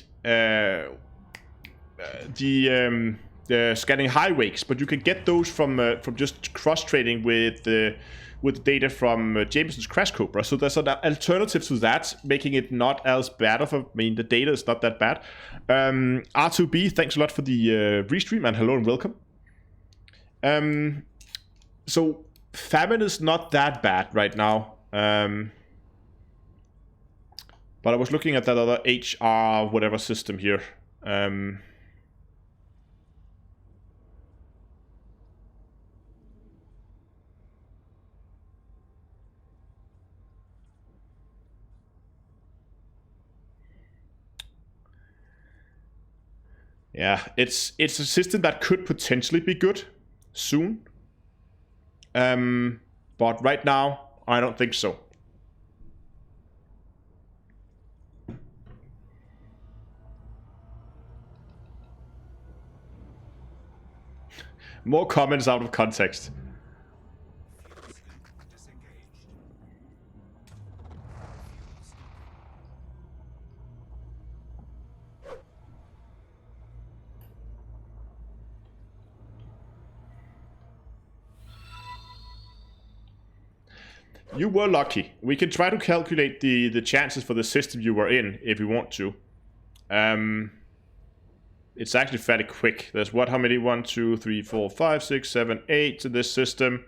A: the scanning high wakes, but you can get those from just cross-trading with the data from Jameson's Crash Cobra. So there's an alternative to that, making it not as bad of a... I mean, the data is not that bad. R2B, thanks a lot for the restream, and hello and welcome. So famine is not that bad right now. But I was looking at that other HR whatever system here. Yeah, it's a system that could potentially be good soon. But right now, I don't think so. More comments out of context. You were lucky. We can try to calculate the chances for the system you were in if you want to. It's actually fairly quick. There's what? How many? 1, 2, 3, 4, 5, 6, 7, 8 in this system.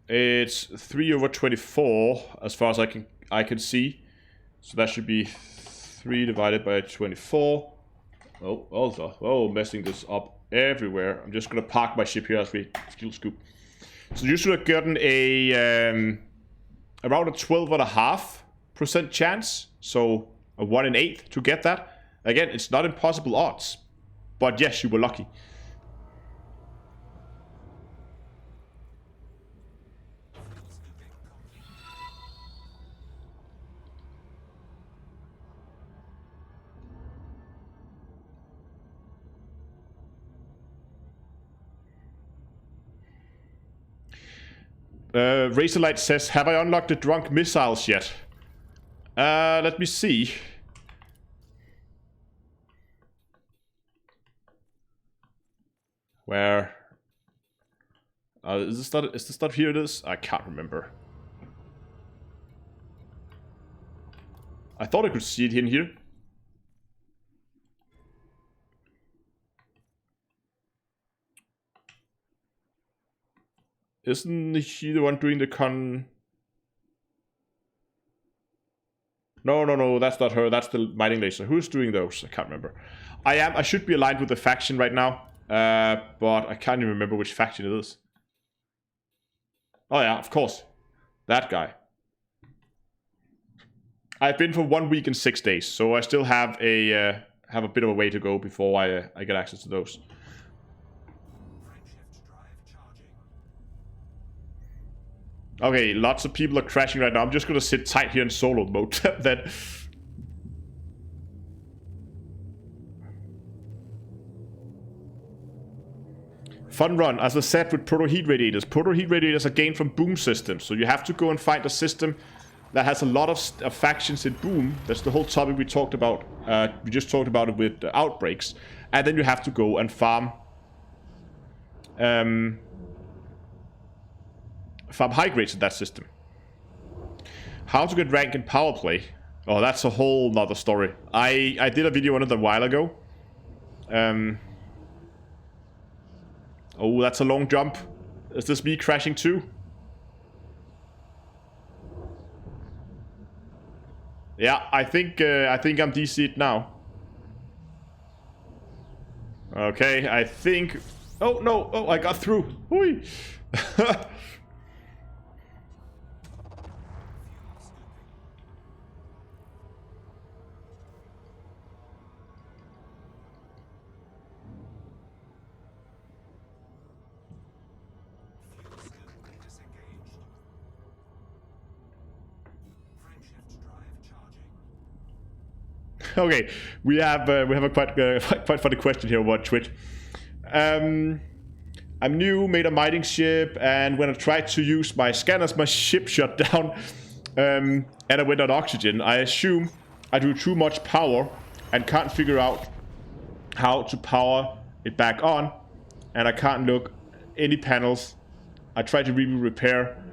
A: It's 3/24 as far as I can see. So that should be 3 divided by 24. Oh, also, oh, messing this up everywhere. I'm just gonna park my ship here as we fuel scoop. So you should have gotten a around a 12.5% chance. So a 1 in 8 to get that. Again, it's not impossible odds, but yes, you were lucky. Razorlight says, have I unlocked the drunk missiles yet? Let me see. Where? Is this not here it is? I can't remember. I thought I could see it in here. Isn't he the one doing the con... No, that's not her. That's the mining laser. Who's doing those? I can't remember. I should be aligned with the faction right now. But I can't even remember which faction it is. Oh yeah, of course. That guy. I've been for 1 week and 6 days, so I still have a bit of a way to go before I get access to those. Okay, lots of people are crashing right now. I'm just gonna sit tight here in solo mode. Then. Fun run, as I said, with proto-heat radiators. Proto-heat radiators are gained from boom systems, so you have to go and find a system that has a lot of factions in boom. That's the whole topic we talked about. We just talked about it with outbreaks. And then you have to go and farm high grades in that system. How to get rank in power play. Oh, that's a whole nother story. I did a video on it a while ago. Oh, that's a long jump. Is this me crashing too? Yeah, I think I'm DC'd now. Okay, I think... Oh, no. Oh, I got through. Hui. Okay, we have a quite funny question here about Twitch. I'm new, made a mining ship, and when I tried to use my scanners, my ship shut down, and I went on oxygen. I assume I do too much power and can't figure out how to power it back on, and I can't look any panels. I tried to repair.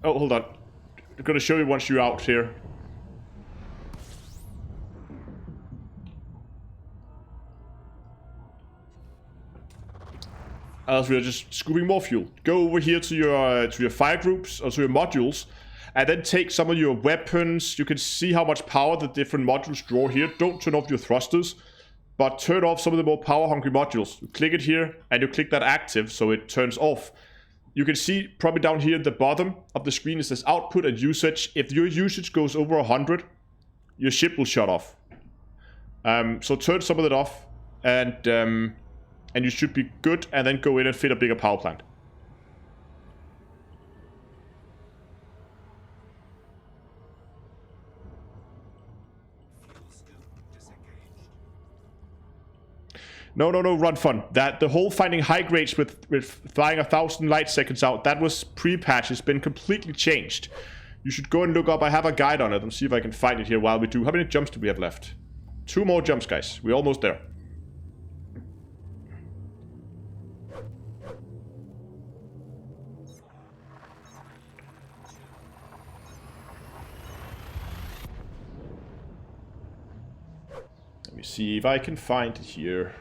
A: Oh, hold on. I'm gonna show you once you're out here. As we are just scooping more fuel. Go over here to your fire groups, or to your modules, and then take some of your weapons. You can see how much power the different modules draw here. Don't turn off your thrusters, but turn off some of the more power-hungry modules. You click it here, and you click that active, so it turns off. You can see probably down here at the bottom of the screen, it says output and usage. If your usage goes over 100, your ship will shut off. So turn some of it off, and you should be good, and then go in and fit a bigger power plant. No, run fun. The whole finding high grades with flying 1,000 light seconds out, that was pre-patch. It's been completely changed. You should go and look up. I have a guide on it and see if I can find it here while we do. How many jumps do we have left? 2 more jumps, guys. We're almost there. see if I can find it here.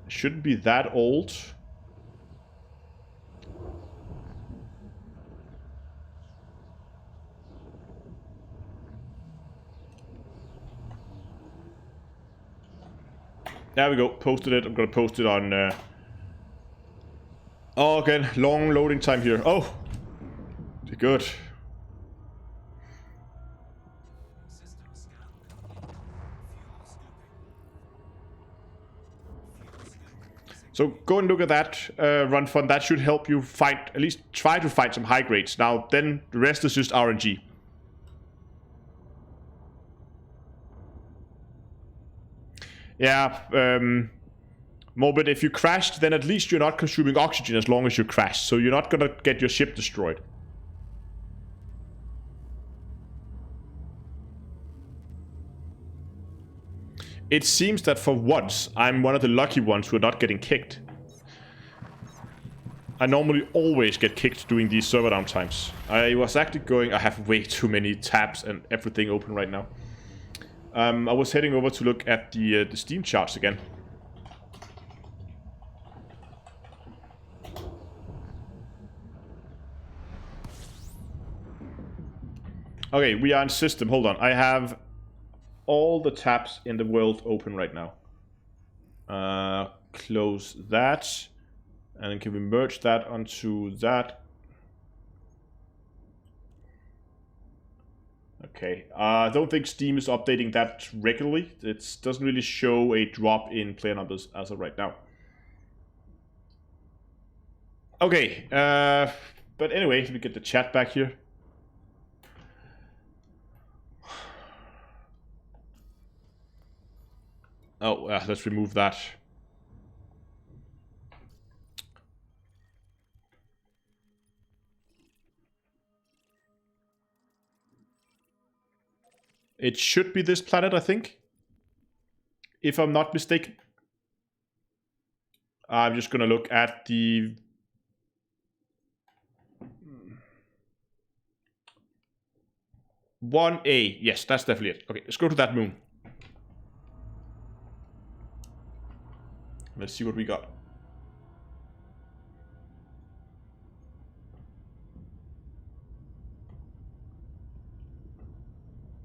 A: It shouldn't be that old. There we go. Posted it. I'm gonna post it on... Oh, again. Long loading time here. Oh! Good. So go and look at that run fund. That should help you find, at least try to find some high grades. Now, then the rest is just RNG. Yeah, Morbid, if you crashed, then at least you're not consuming oxygen as long as you crashed. So you're not gonna get your ship destroyed. It seems that for once, I'm one of the lucky ones who are not getting kicked. I normally always get kicked doing these server downtimes. I was actually going... I have way too many tabs and everything open right now. I was heading over to look at the Steam charts again. Okay, we are in system. Hold on. I have all the tabs in the world open right now. Close that. And then can we merge that onto that? Okay. I don't think Steam is updating that regularly. It doesn't really show a drop in player numbers as of right now. Okay. But anyway, let me get the chat back here. Oh, let's remove that. It should be this planet, I think. If I'm not mistaken. I'm just gonna look at the... (1A). Yes, that's definitely it. Okay, let's go to that moon. Let's see what we got.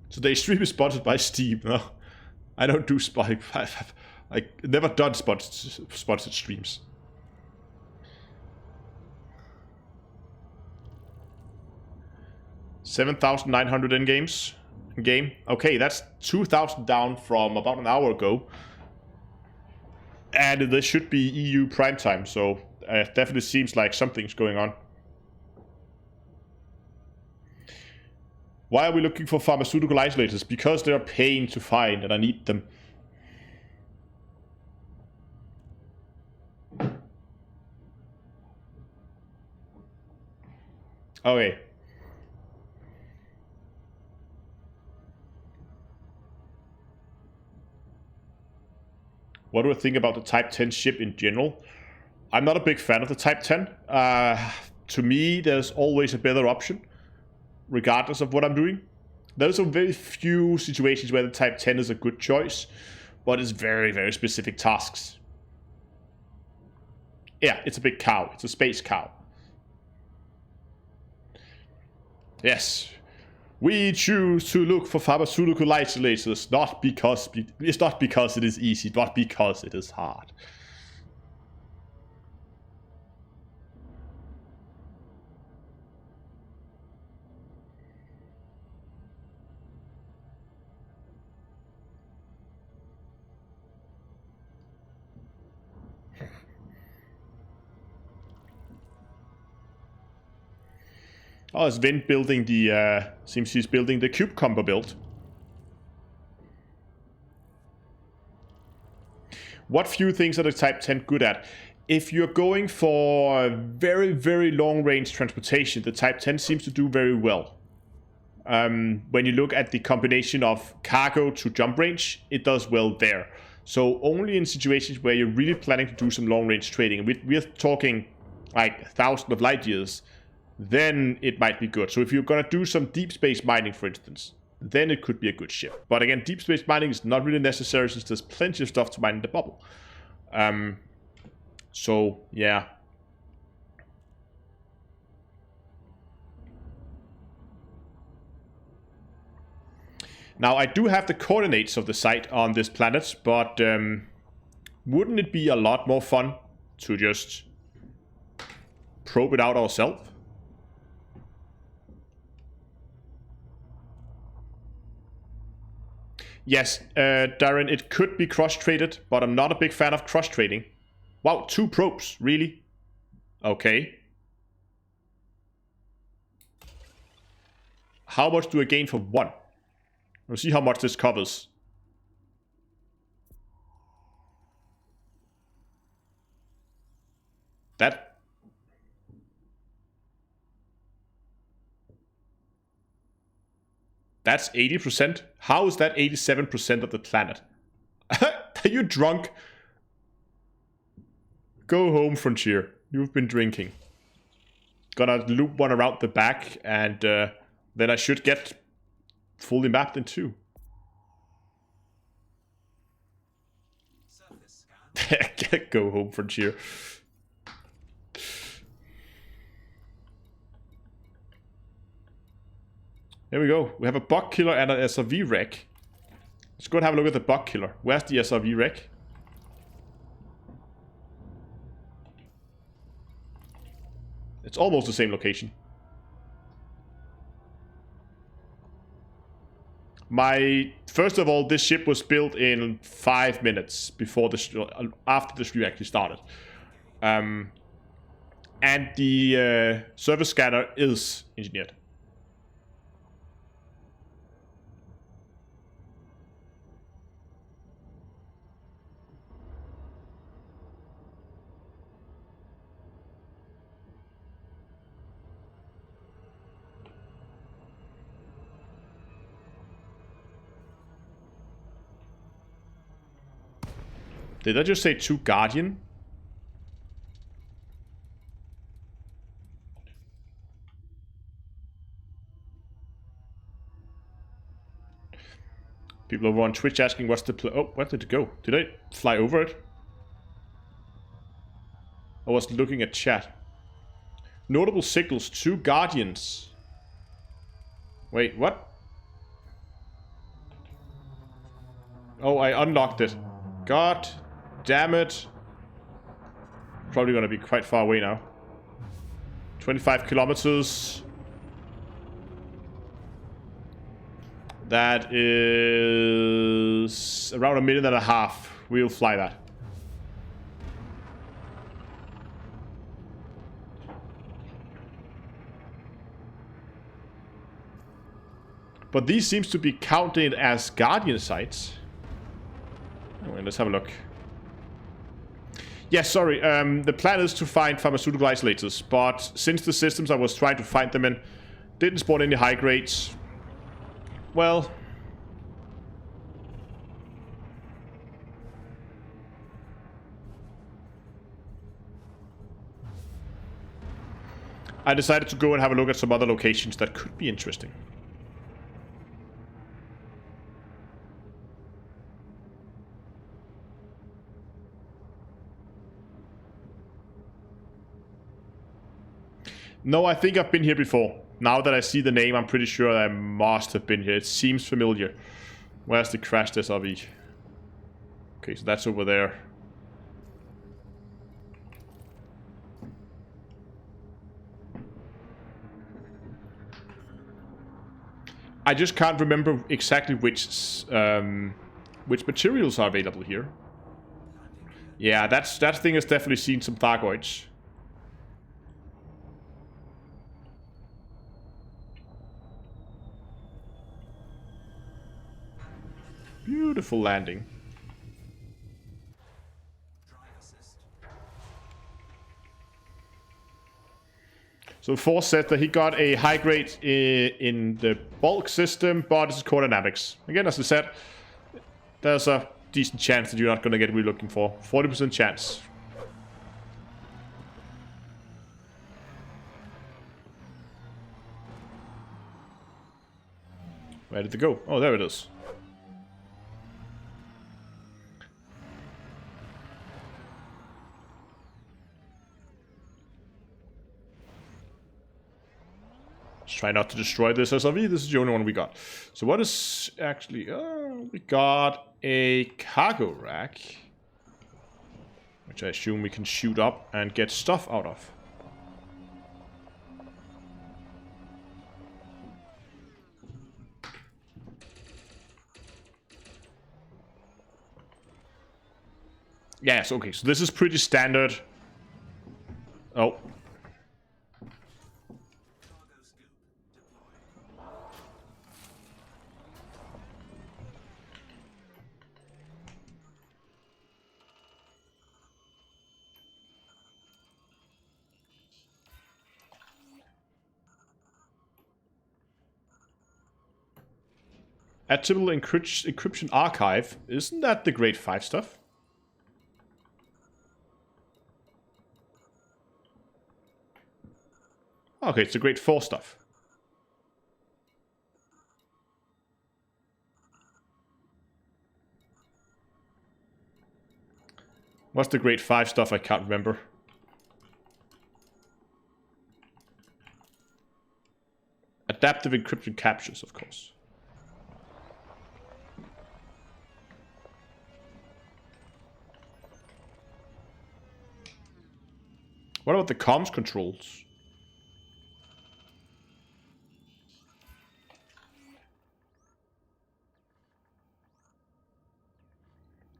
A: Today's stream is sponsored by Steam. No, I don't do I never done sponsored streams. $7,900 in game. Okay, that's 2,000 down from about an hour ago. And this should be EU prime time, so it definitely seems like something's going on. Why are we looking for pharmaceutical isolators? Because they're a pain to find and I need them. Okay. What do I think about the Type 10 ship in general? I'm not a big fan of the Type 10. To me, there's always a better option, regardless of what I'm doing. There's some very few situations where the Type 10 is a good choice, but it's very, very specific tasks. Yeah, it's a big cow. It's a space cow. Yes. We choose to look for pharmaceutical isolators, it's not because it is easy, but because it is hard. Oh, is Vin building the, seems he's building the cube combo build. What few things are the Type 10 good at? If you're going for very, very long range transportation, the Type 10 seems to do very well. When you look at the combination of cargo to jump range, it does well there. So only in situations where you're really planning to do some long range trading, we're talking like thousands of light years, then it might be good. So if you're going to do some deep space mining, for instance, then it could be a good ship. But again, deep space mining is not really necessary since there's plenty of stuff to mine in the bubble. So, yeah. Now, I do have the coordinates of the site on this planet, but wouldn't it be a lot more fun to just probe it out ourselves? Yes, Darren, it could be cross-traded, but I'm not a big fan of cross-trading. Wow, 2 probes, really? Okay. How much do I gain for 1? We'll see how much this covers. That's 80%. How is that 87% of the planet? Are you drunk? Go home, Frontier. You've been drinking. Gonna loop one around the back, and then I should get fully mapped in 2. Go home, Frontier. There we go. We have a bug killer and an SRV wreck. Let's go and have a look at the bug killer. Where's the SRV wreck? It's almost the same location. First of all, this ship was built in 5 minutes before after the stream actually started. And the surface scanner is engineered. Did I just say 2 Guardian? People over on Twitch asking what's the oh, where did it go? Did I fly over it? I was looking at chat. Notable signals, 2 Guardians. Wait, what? Oh, I unlocked it. God damn it. Probably gonna be quite far away now. 25 kilometers. That is around 1.5 million. We'll fly that. But these seems to be counted as Guardian sites. Anyway, let's have a look. Yes, sorry. The plan is to find pharmaceutical isolators, but since the systems I was trying to find them in didn't spawn any high grades, well, I decided to go and have a look at some other locations that could be interesting. No, I think I've been here before. Now that I see the name, I'm pretty sure I must have been here. It seems familiar. Where's the crashed SRV? Okay, so that's over there. I just can't remember exactly which materials are available here. Yeah, that thing has definitely seen some Thargoids. Beautiful landing. So Force said that he got a high grade in the bulk system, but this is core dynamics. Again, as I said, there's a decent chance that you're not going to get what you're looking for. 40% chance. Where did it go? Oh, there it is. Let's try not to destroy this SRV. This is the only one we got. So what is actually... we got a cargo rack. Which I assume we can shoot up and get stuff out of. Yes, okay, so this is pretty standard. Oh. A typical encryption archive. Isn't that the grade 5 stuff? Okay, it's the grade 4 stuff. What's the grade 5 stuff? I can't remember. Adaptive encryption captures, of course. What about the comms controls?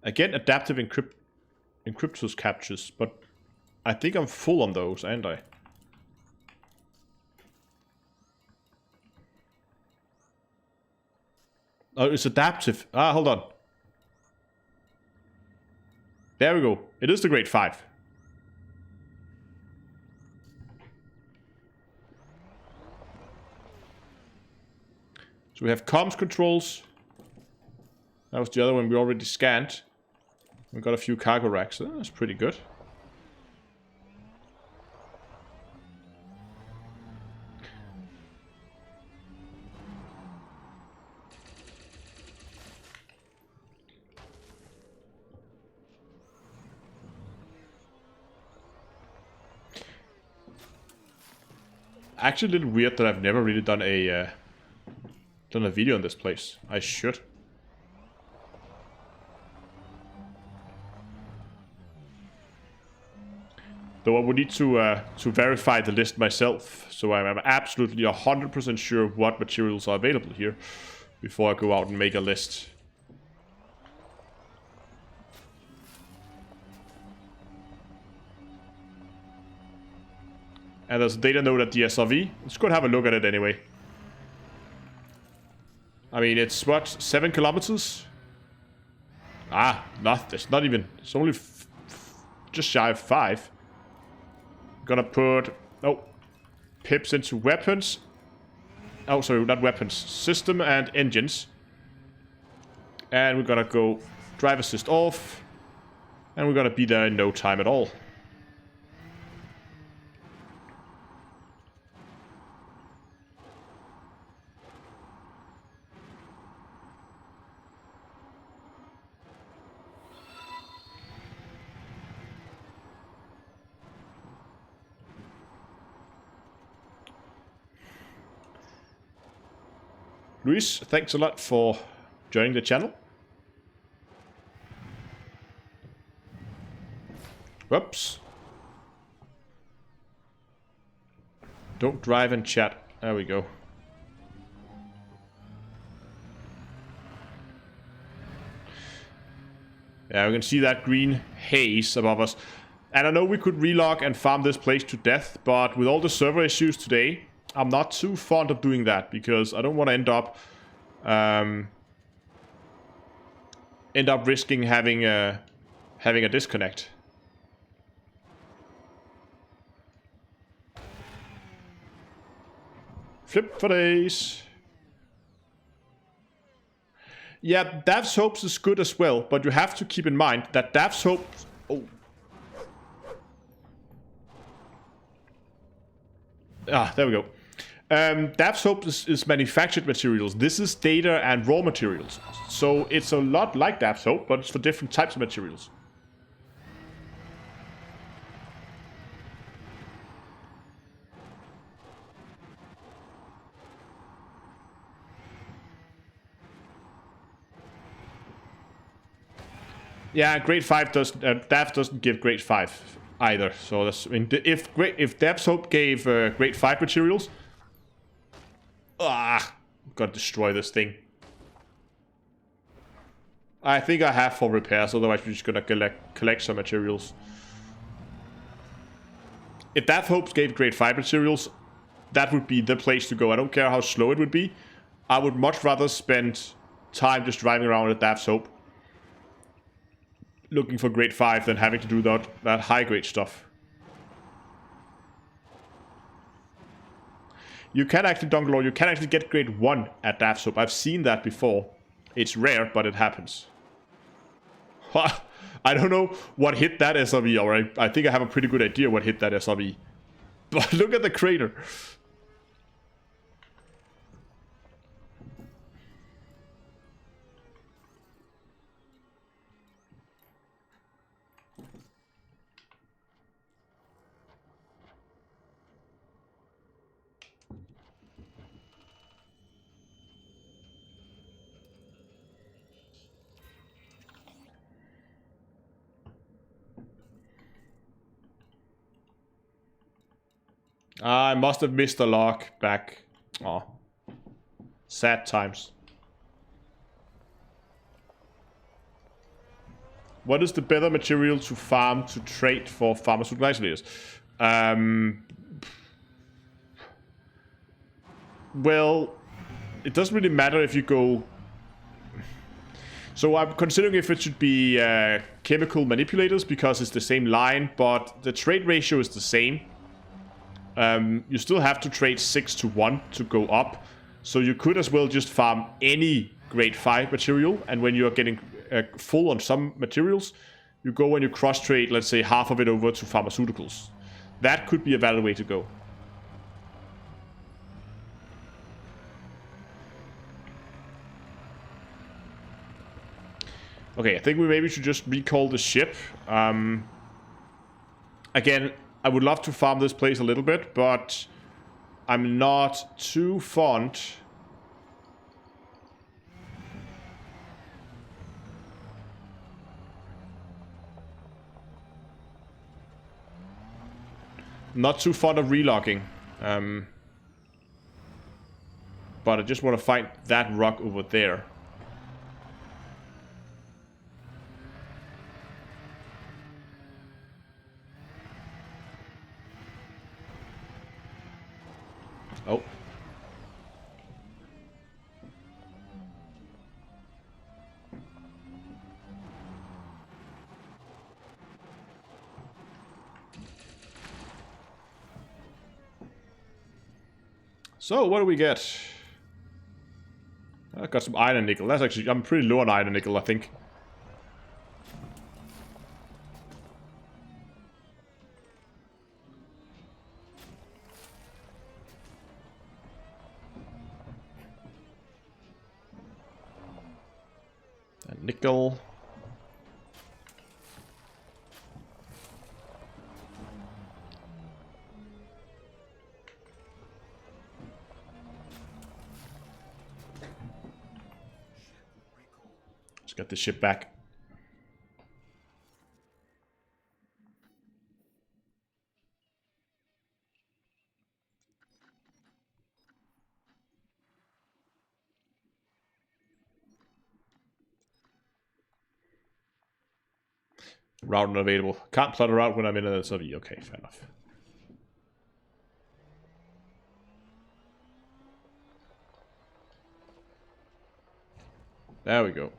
A: Again, adaptive encryptors captures, but I think I'm full on those, ain't I? Oh, it's adaptive. Ah, hold on. There we go. It is the grade 5. So we have comms controls. That was the other one we already scanned. We got a few cargo racks. So that's pretty good. Actually, a little weird that I've never really done a video on this place. I should. Though I would need to verify the list myself, so I'm absolutely 100% sure what materials are available here before I go out and make a list. And there's a data node at the SRV. Let's go and have a look at it anyway. I mean, it's what, 7 kilometers? Ah, it's not even. It's only just shy of 5. Gonna put pips into weapons. Oh, sorry, not weapons. System and engines. And we're gonna go drive assist off. And we're gonna be there in no time at all. Luis, thanks a lot for joining the channel. Whoops. Don't drive and chat. There we go. Yeah, we can see that green haze above us. And I know we could relog and farm this place to death, but with all the server issues today, I'm not too fond of doing that because I don't want to end up risking having a disconnect. Flip for days. Yeah, Dav's Hopes is good as well, but you have to keep in mind that Dav's Hopes... Oh. Ah, there we go. Dab soap is manufactured materials. This is data and raw materials. So it's a lot like dab soap, but it's for different types of materials. Yeah, grade 5 doesn't. DAF doesn't give grade 5 either. So that's, I mean, if dab soap gave grade 5 materials, gotta destroy this thing. I think I have for repairs. Otherwise, we're just gonna collect some materials. If dab soap gave grade 5 materials, that would be the place to go. I don't care how slow it would be. I would much rather spend time just driving around with dab soap, looking for grade 5 than having to do that high grade stuff. You can actually, Dunkelor, you can actually get grade 1 at dab soap. I've seen that before. It's rare, but it happens. I don't know what hit that SRV, or I think I have a pretty good idea what hit that SRV. But look at the crater. I must have missed a log back. Oh, sad times. What is the better material to farm to trade for pharmaceutical isolators? Well, it doesn't really matter if you go... So I'm considering if it should be chemical manipulators because it's the same line, but the trade ratio is the same. You still have to trade 6 to 1 to go up. So you could as well just farm any grade 5 material, and when you're getting full on some materials, you go and you cross trade, let's say, half of it over to pharmaceuticals. That could be a valid way to go. Okay, I think we maybe should just recall the ship. Again, I would love to farm this place a little bit, but I'm not too fond. Not too fond of relogging. But I just want to find that rock over there. Oh. So, what do we get? I got some iron and nickel. That's actually... I'm pretty low on iron and nickel, I think. And nickel. Let's get the ship back. Route unavailable. Can't plot a route when I'm in a SRV. Okay, fair enough. There we go.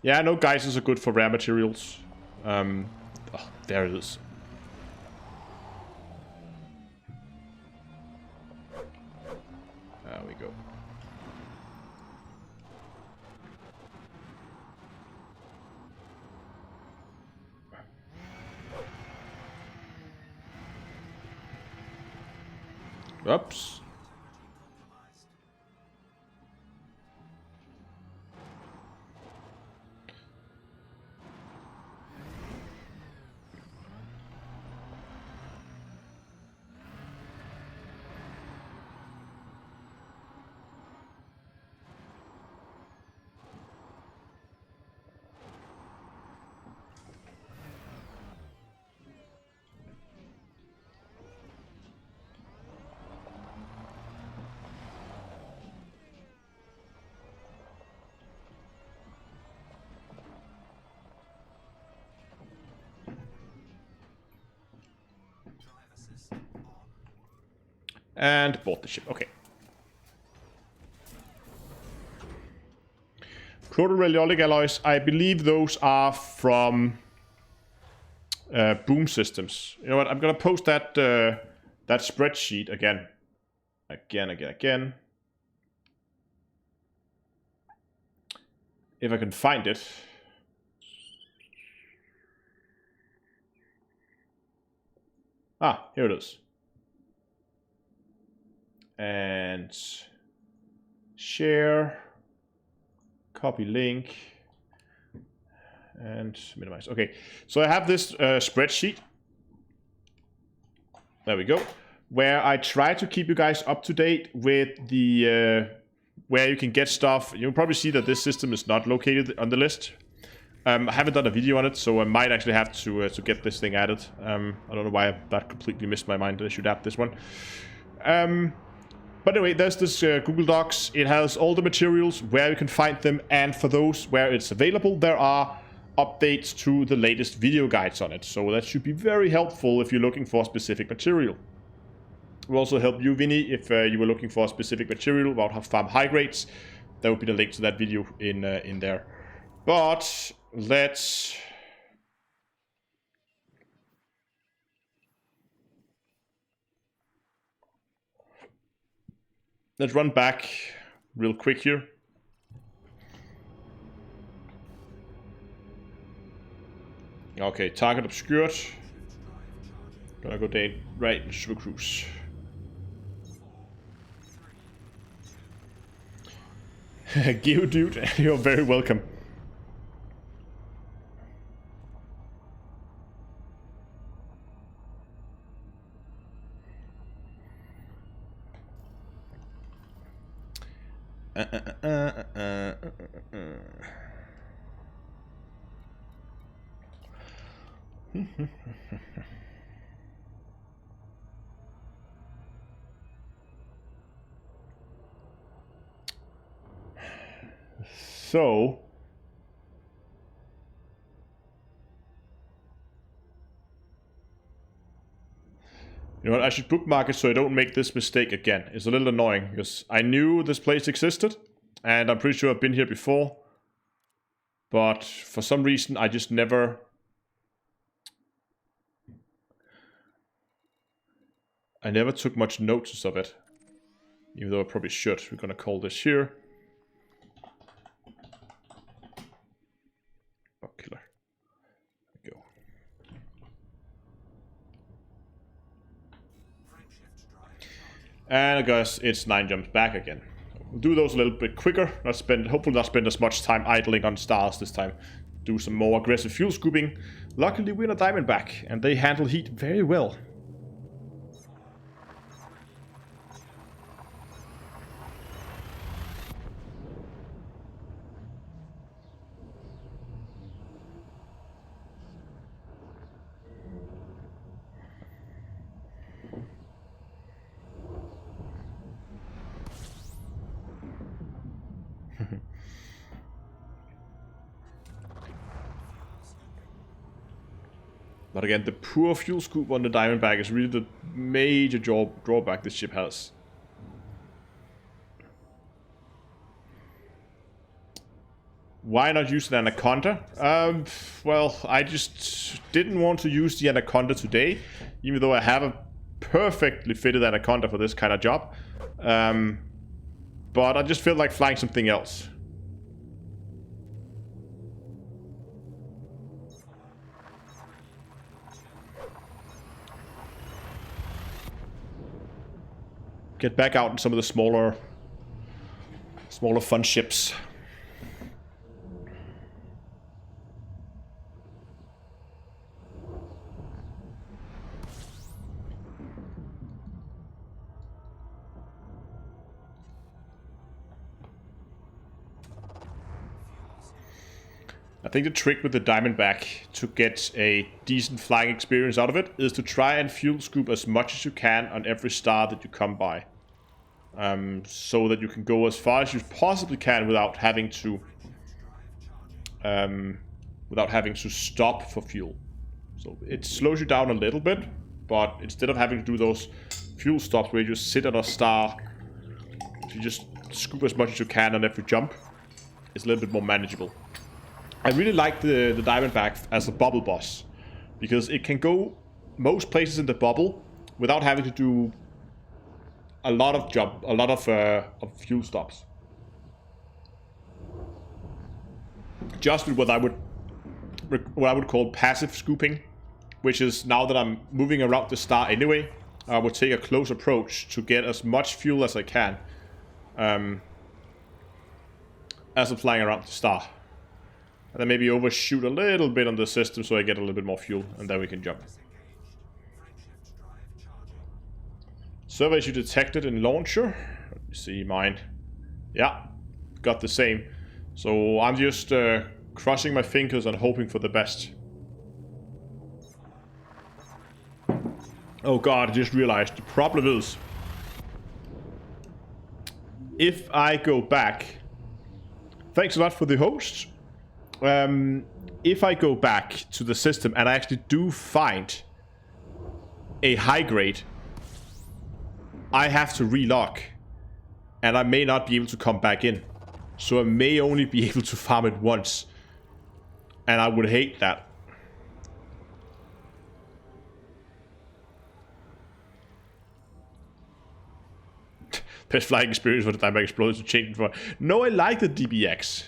A: Yeah, no geysers are good for rare materials. Oh, there it is. There we go. Oops. And board the ship. Okay. Proto-radiolic alloys. I believe those are from boom systems. You know what? I'm gonna post that that spreadsheet again. Again. If I can find it. Ah, here it is. And share, copy link, and minimize. Okay, so I have this spreadsheet. There we go. Where I try to keep you guys up to date with the where you can get stuff. You'll probably see that this system is not located on the list. I haven't done a video on it, so I might actually have to get this thing added. I don't know why that completely missed my mind. I should add this one. But anyway, there's this Google Docs. It has all the materials, where you can find them, and for those where it's available, there are updates to the latest video guides on it. So that should be very helpful if you're looking for specific material. It will also help you, Vinny, if you were looking for a specific material about how to farm high grades. There will be the link to that video in there. But let's run back real quick here. Okay, target obscured. Gonna go right in Super Cruise. Geodude, you're very welcome. So you know what, I should bookmark it so I don't make this mistake again. It's a little annoying because I knew this place existed and I'm pretty sure I've been here before, but for some reason I just never took much notice of it, even though I probably should. We're gonna call this here bug killer. There we go. And I guess it's 9 jumps back again. We'll do those a little bit quicker. Hopefully not spend as much time idling on stars this time. Do some more aggressive fuel scooping. Luckily we're in a Diamondback and they handle heat very well. But again, the poor fuel scoop on the Diamondback is really the major drawback this ship has. Why not use the Anaconda? Well, I just didn't want to use the Anaconda today, even though I have a perfectly fitted Anaconda for this kind of job. But I just felt like flying something else. get back out in some of the smaller fun ships. I think the trick with the Diamondback to get a decent flying experience out of it is to try and fuel scoop as much as you can on every star that you come by. So that you can go as far as you possibly can without having to stop for fuel. So it slows you down a little bit, but instead of having to do those fuel stops where you just sit on a star, if you just scoop as much as you can on every jump, it's a little bit more manageable. I really like the Diamondback as a bubble boss, because it can go most places in the bubble without having to do a lot of fuel stops. Just with what I would call passive scooping, which is, now that I'm moving around the star anyway, I would take a close approach to get as much fuel as I can as I'm flying around the star. And then maybe overshoot a little bit on the system so I get a little bit more fuel, and then we can jump. Server issue detected in launcher. Let me see mine. Yeah, got the same. So I'm just crossing my fingers and hoping for the best. Oh god, I just realized the problem is, if I go back, thanks a lot for the host. If I go back to the system and I actually do find a high grade, I have to relog, and I may not be able to come back in. So I may only be able to farm it once, and I would hate that. Best flying experience for the Diamondback Exploder to change it for. No, I like the DBX.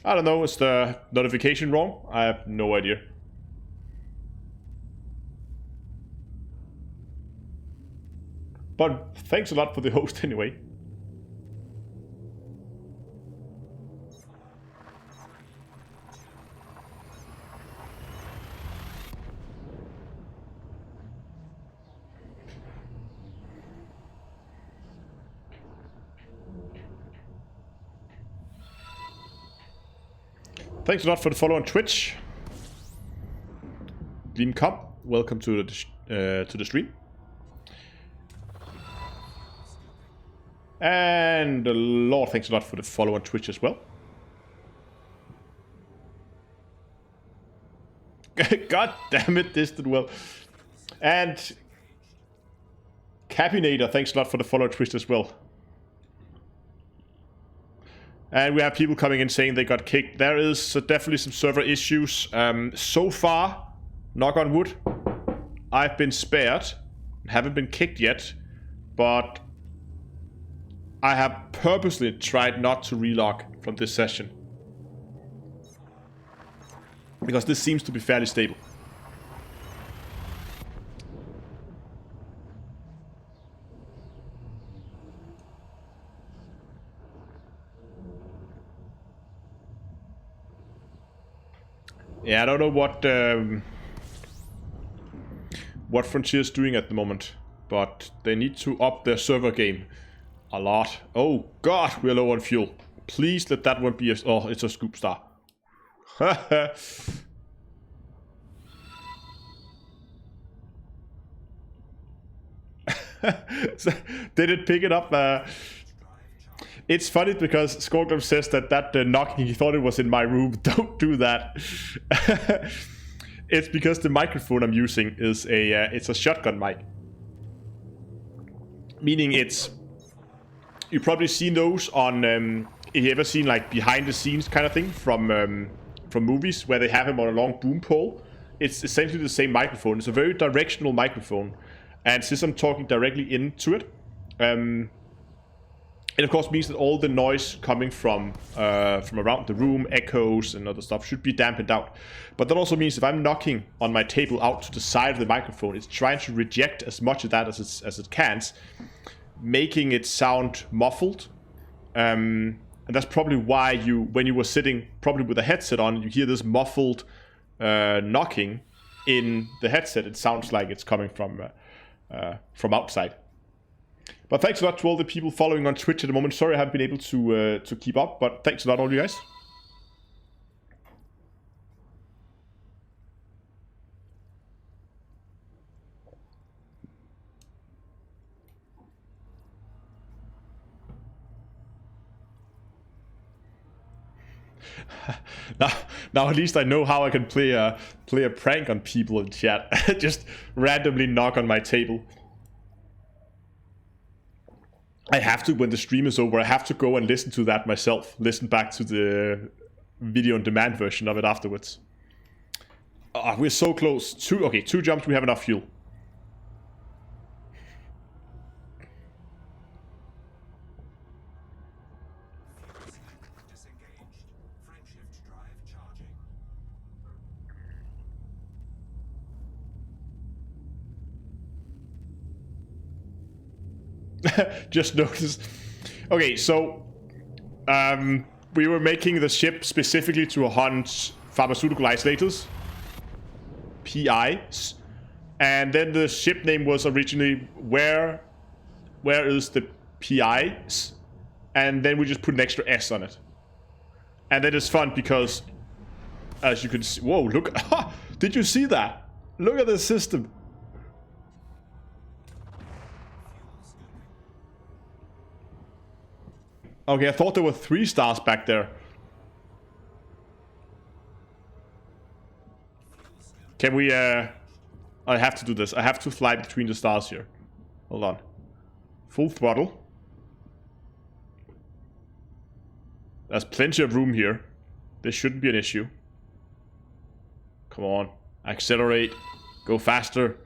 A: I don't know, is the notification wrong? I have no idea. But thanks a lot for the host anyway. Thanks a lot for the follow on Twitch. Gleam.com, welcome to the stream. And Lord, thanks a lot for the follow on Twitch as well. God damn it, this did well. And Capinator, thanks a lot for the follow on Twitch as well. And we have people coming in saying they got kicked. There is definitely some server issues. So far, knock on wood, I've been spared. Haven't been kicked yet. But I have purposely tried not to relog from this session, because this seems to be fairly stable. Yeah, I don't know what Frontier's doing at the moment, but they need to up their server game a lot. Oh god, we're low on fuel. Please let that one be a... Oh, it's a scoop star. Did it pick it up? It's funny because Squadron says that knocking, he thought it was in my room. Don't do that. It's because the microphone I'm using is it's a shotgun mic. Meaning it's... You've probably seen those on... if you ever seen like behind the scenes kind of thing from movies where they have him on a long boom pole. It's essentially the same microphone. It's a very directional microphone. And since I'm talking directly into it, It of course means that all the noise coming from around the room, echoes and other stuff, should be dampened out. But that also means if I'm knocking on my table out to the side of the microphone, it's trying to reject as much of that as it can, making it sound muffled. And that's probably why when you were sitting probably with a headset on, you hear this muffled knocking in the headset. It sounds like it's coming from outside. But thanks a lot to all the people following on Twitch at the moment. Sorry I haven't been able to keep up, but thanks a lot all you guys. Now at least I know how I can play a prank on people in chat. Just randomly knock on my table. I have to, when the stream is over, I have to go and listen to that myself. Listen back to the video on demand version of it afterwards. We're so close. Two jumps, we have enough fuel. Just noticed. Okay, so we were making the ship specifically to hunt pharmaceutical isolators, PIs, and then the ship name was originally where is the PIs, and then we just put an extra S on it. And that is fun because, as you can see, whoa, look, did you see that? Look at this system. Okay, I thought there were 3 stars back there. Can we, I have to do this. I have to fly between the stars here. Hold on. Full throttle. There's plenty of room here. This shouldn't be an issue. Come on. Accelerate. Go faster.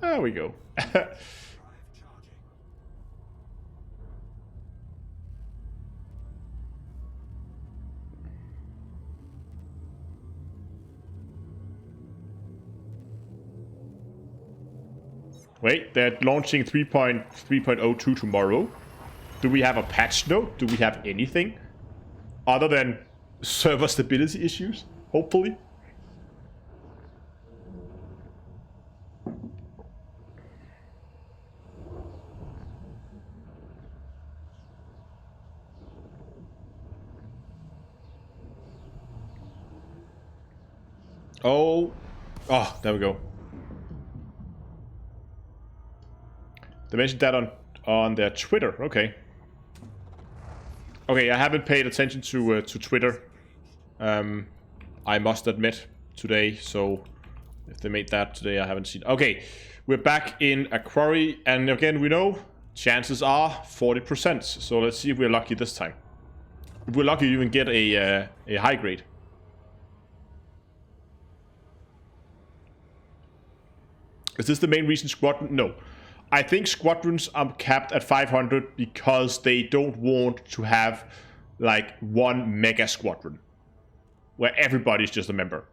A: There we go. Wait, they're launching 3.02 tomorrow. Do we have a patch note? Do we have anything? Other than server stability issues, hopefully. Oh, there we go. They mentioned that on their Twitter. Okay. Okay, I haven't paid attention to Twitter. I must admit today. So if they made that today, I haven't seen. Okay, we're back in a quarry, and again we know chances are 40%. So let's see if we're lucky this time. If we're lucky, you even get a high grade. Is this the main reason Squadron? No. I think Squadrons are capped at 500 because they don't want to have, like, one mega squadron. Where everybody's just a member.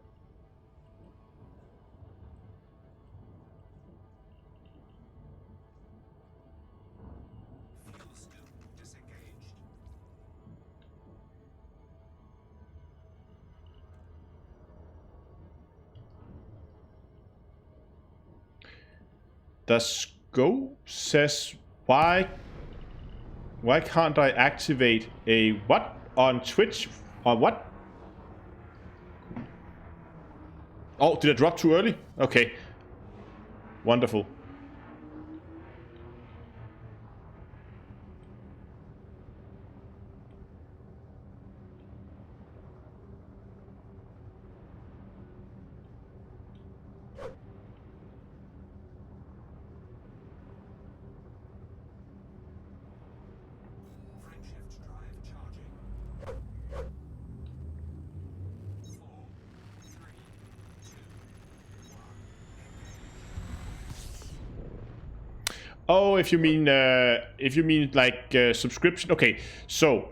A: The Go says, why can't I activate a what on Twitch? On what? Oh, did I drop too early? Okay. Wonderful. Oh, if you mean like subscription. Okay, so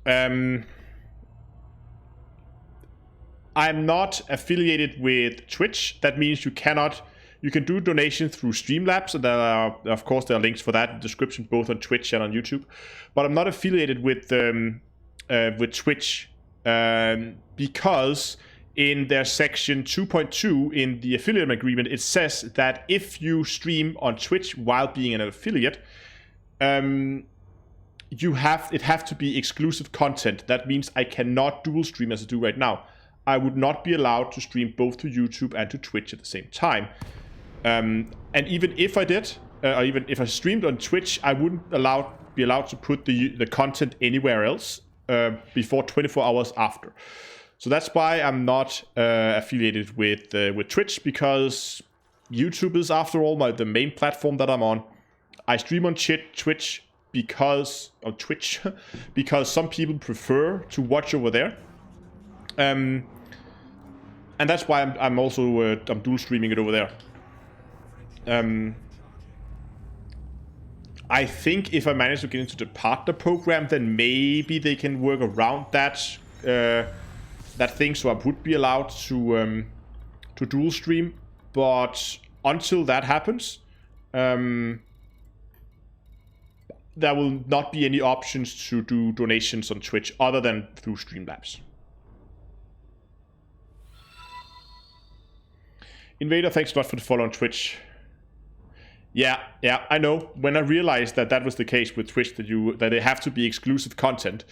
A: I'm not affiliated with Twitch. That means you can do donations through StreamLabs, and there are links for that in the description, both on Twitch and on YouTube. But I'm not affiliated with Twitch because in their section 2.2 in the affiliate agreement, it says that if you stream on Twitch while being an affiliate, it have to be exclusive content. That means I cannot dual stream as I do right now. I would not be allowed to stream both to YouTube and to Twitch at the same time. And even if I did, or even if I streamed on Twitch, I wouldn't be allowed to put the content anywhere else before 24 hours after. So that's why I'm not affiliated with Twitch, because YouTube is, after all, the main platform that I'm on. I stream on Twitch because some people prefer to watch over there, and that's why I'm also I'm dual streaming it over there. I think if I manage to get into the partner program, then maybe they can work around that thing, so I would be allowed to dual stream. But until that happens, there will not be any options to do donations on Twitch other than through Streamlabs. Invader, thanks a lot for the follow on Twitch. Yeah, I know. When I realized that was the case with Twitch, that they have to be exclusive content,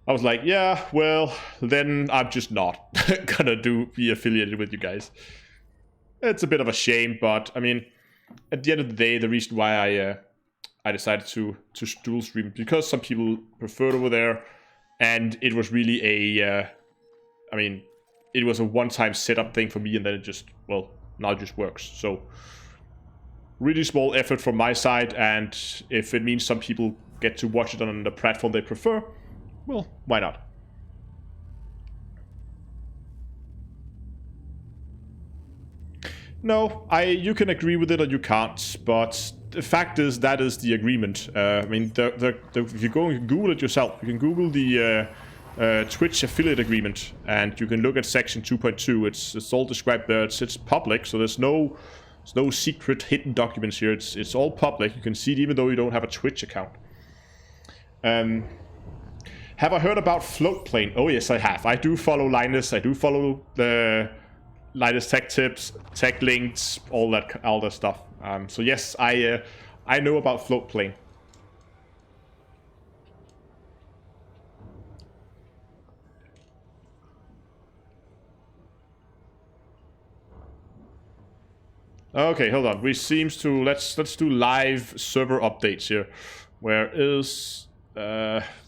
A: I was like, yeah, well, then I'm just not gonna be affiliated with you guys. It's a bit of a shame, but I mean, at the end of the day, the reason why I decided to dual stream, because some people preferred over there, and it was really it was a one-time setup thing for me, and then it just, well, now it just works. So really small effort from my side, and if it means some people get to watch it on the platform they prefer, well, why not? No, you can agree with it or you can't, but the fact is that is the agreement. I mean, if you go and Google it yourself, you can Google the Twitch affiliate agreement, and you can look at section 2.2. It's all described there. It's public, so there's no secret hidden documents here. It's all public. You can see it even though you don't have a Twitch account. Have I heard about Floatplane? Oh yes, I have. I do follow Linus. I do follow the Linus Tech Tips, Tech Links, all that stuff. So yes, I know about Floatplane. Okay, hold on. Let's do live server updates here. Where is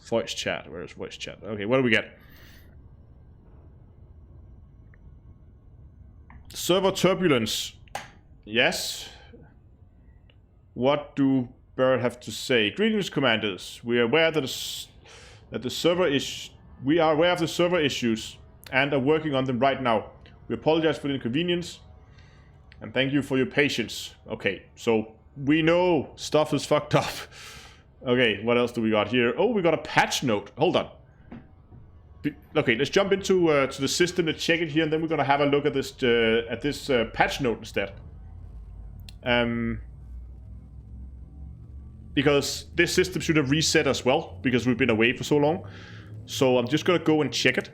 A: voice chat? Where is voice chat? Okay, what do we get? Server turbulence. Yes. What do Bird have to say? Greetings, commanders. We are aware that the server is. We are aware of the server issues and are working on them right now. We apologize for the inconvenience and thank you for your patience. Okay, so we know stuff is fucked up. Okay, what else do we got here? Oh, we got a patch note. Hold on. Okay, let's jump into to the system to check it here, and then we're gonna have a look at this patch note instead. Because this system should have reset as well, because we've been away for so long. So I'm just gonna go and check it.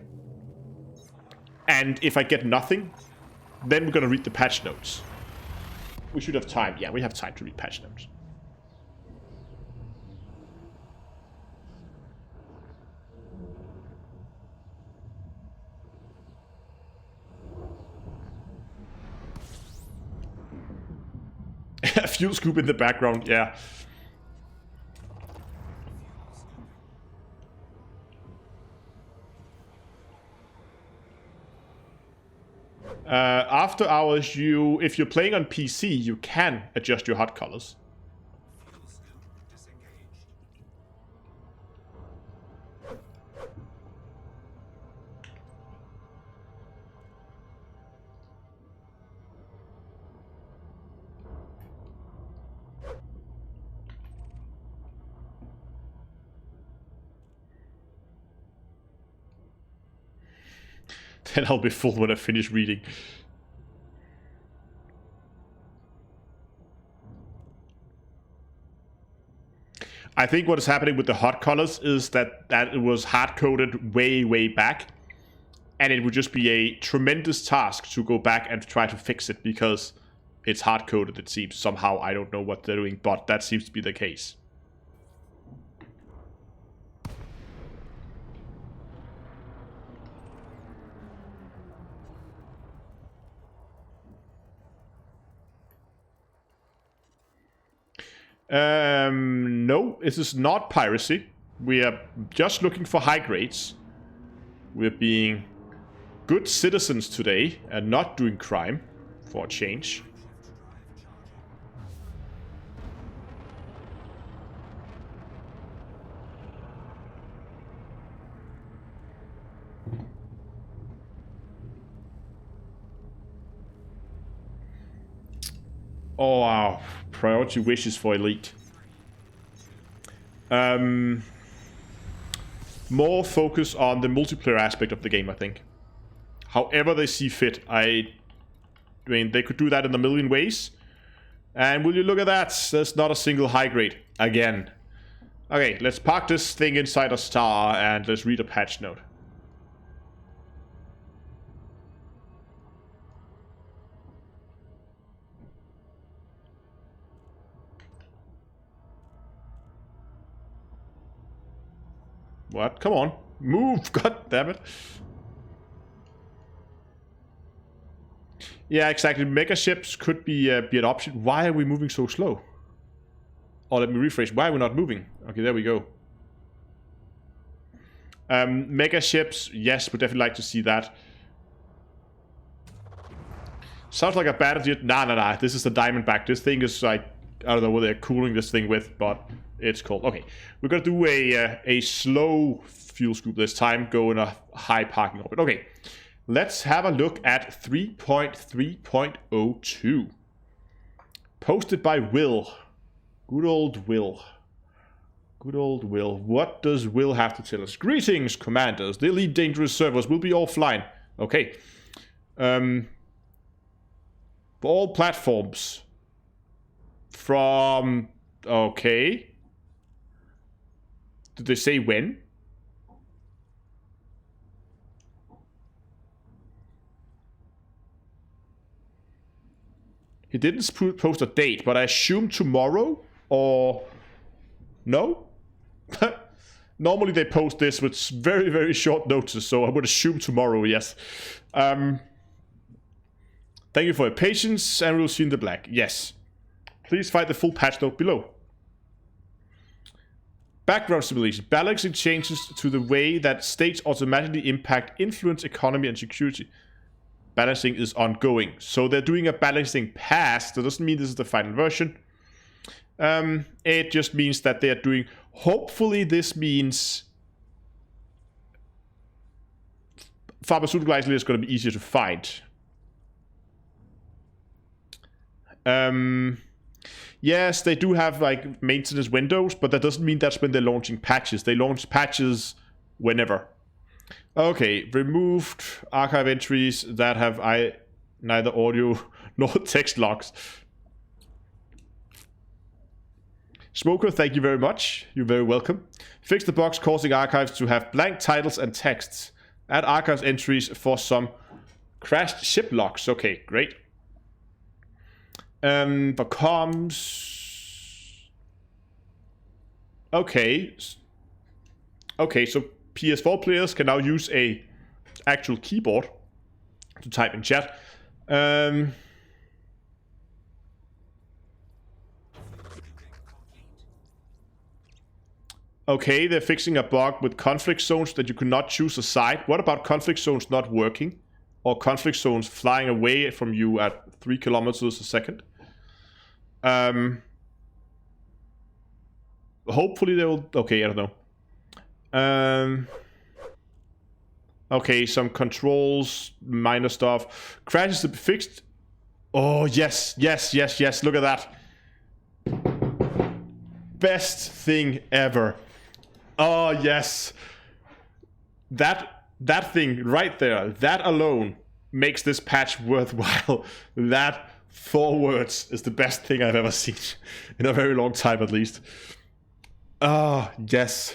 A: And if I get nothing, then we're gonna read the patch notes. We should have time. Yeah, we have time to read patch notes. A fuel scoop in the background, yeah. After hours, if you're playing on PC, you can adjust your HUD colors. Then I'll be full when I finish reading. I think what is happening with the hot colors is that it was hard-coded way back. And it would just be a tremendous task to go back and try to fix it because it's hard-coded, it seems. Somehow, I don't know what they're doing, but that seems to be the case. No, this is not piracy. We are just looking for high grades. We're being good citizens today and not doing crime for a change. Oh, wow. Priority wishes for elite. More focus on the multiplayer aspect of the game, I think. However they see fit. I mean, they could do that in a million ways. And will you look at that? There's not a single high grade. Again. Okay, let's park this thing inside a star and let's read a patch note. What? Come on. Move! God damn it. Yeah, exactly. Mega ships could be an option. Why are we moving so slow? Or let me rephrase. Why are we not moving? Okay, there we go. Mega ships. Yes, would definitely like to see that. Sounds like a bad idea. Nah. This is the Diamondback. This thing is like... I don't know what they're cooling this thing with, but it's cold. Okay, we're gonna do a slow fuel scoop this time. Go in a high parking orbit. Okay, let's have a look at 3.3.02. Posted by Will. Good old Will. Good old Will. What does Will have to tell us? Greetings, commanders. The elite dangerous servers will be offline. Okay. For all platforms. From... Okay. Did they say when? He didn't post a date, but I assume tomorrow? Or... No? Normally they post this with very short notice, so I would assume tomorrow, yes. Thank you for your patience, and we'll see you in the black. Yes. Please find the full patch note below. Background simulation. Balancing changes to the way that states automatically impact influence, economy, and security. Balancing is ongoing. So they're doing a balancing pass. That doesn't mean this is the final version. It just means that they are doing... Hopefully this means... Pharmaceutical Isolator is going to be easier to find. Yes, they do have like maintenance windows, but that doesn't mean that's when they're launching patches. They launch patches whenever. Okay, removed archive entries that have neither audio nor text logs. Smoker, thank you very much. You're very welcome. Fix the bugs causing archives to have blank titles and texts. Add archives entries for some crashed ship logs. Okay, great. For comms... Okay. Okay, so PS4 players can now use a actual keyboard to type in chat. Okay, they're fixing a bug with conflict zones that you could not choose a side. What about conflict zones not working? Or conflict zones flying away from you at 3 kilometers a second? Hopefully they will... Okay, I don't know. Okay, some controls, minor stuff. Crashes to be fixed. Oh, yes. Look at that. Best thing ever. Oh, yes. That That thing right there, that alone makes this patch worthwhile. That 4 words is the best thing I've ever seen. In a very long time, at least. Ah, yes.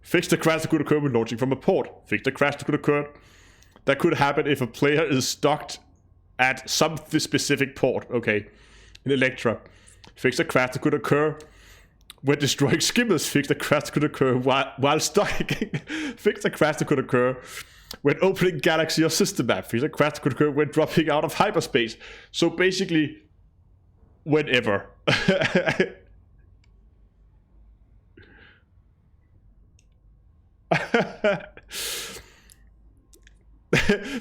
A: Fix the crash that could occur when launching from a port. Fix the crash that could occur. That could happen if a player is stuck at some specific port. Okay. In Electra. Fix the crash that could occur when destroying skimmers. Fix the crash that could occur while stuck. Fix the crash that could occur when opening galaxy or system map. Fix the crash that could occur when dropping out of hyperspace. So basically, whenever.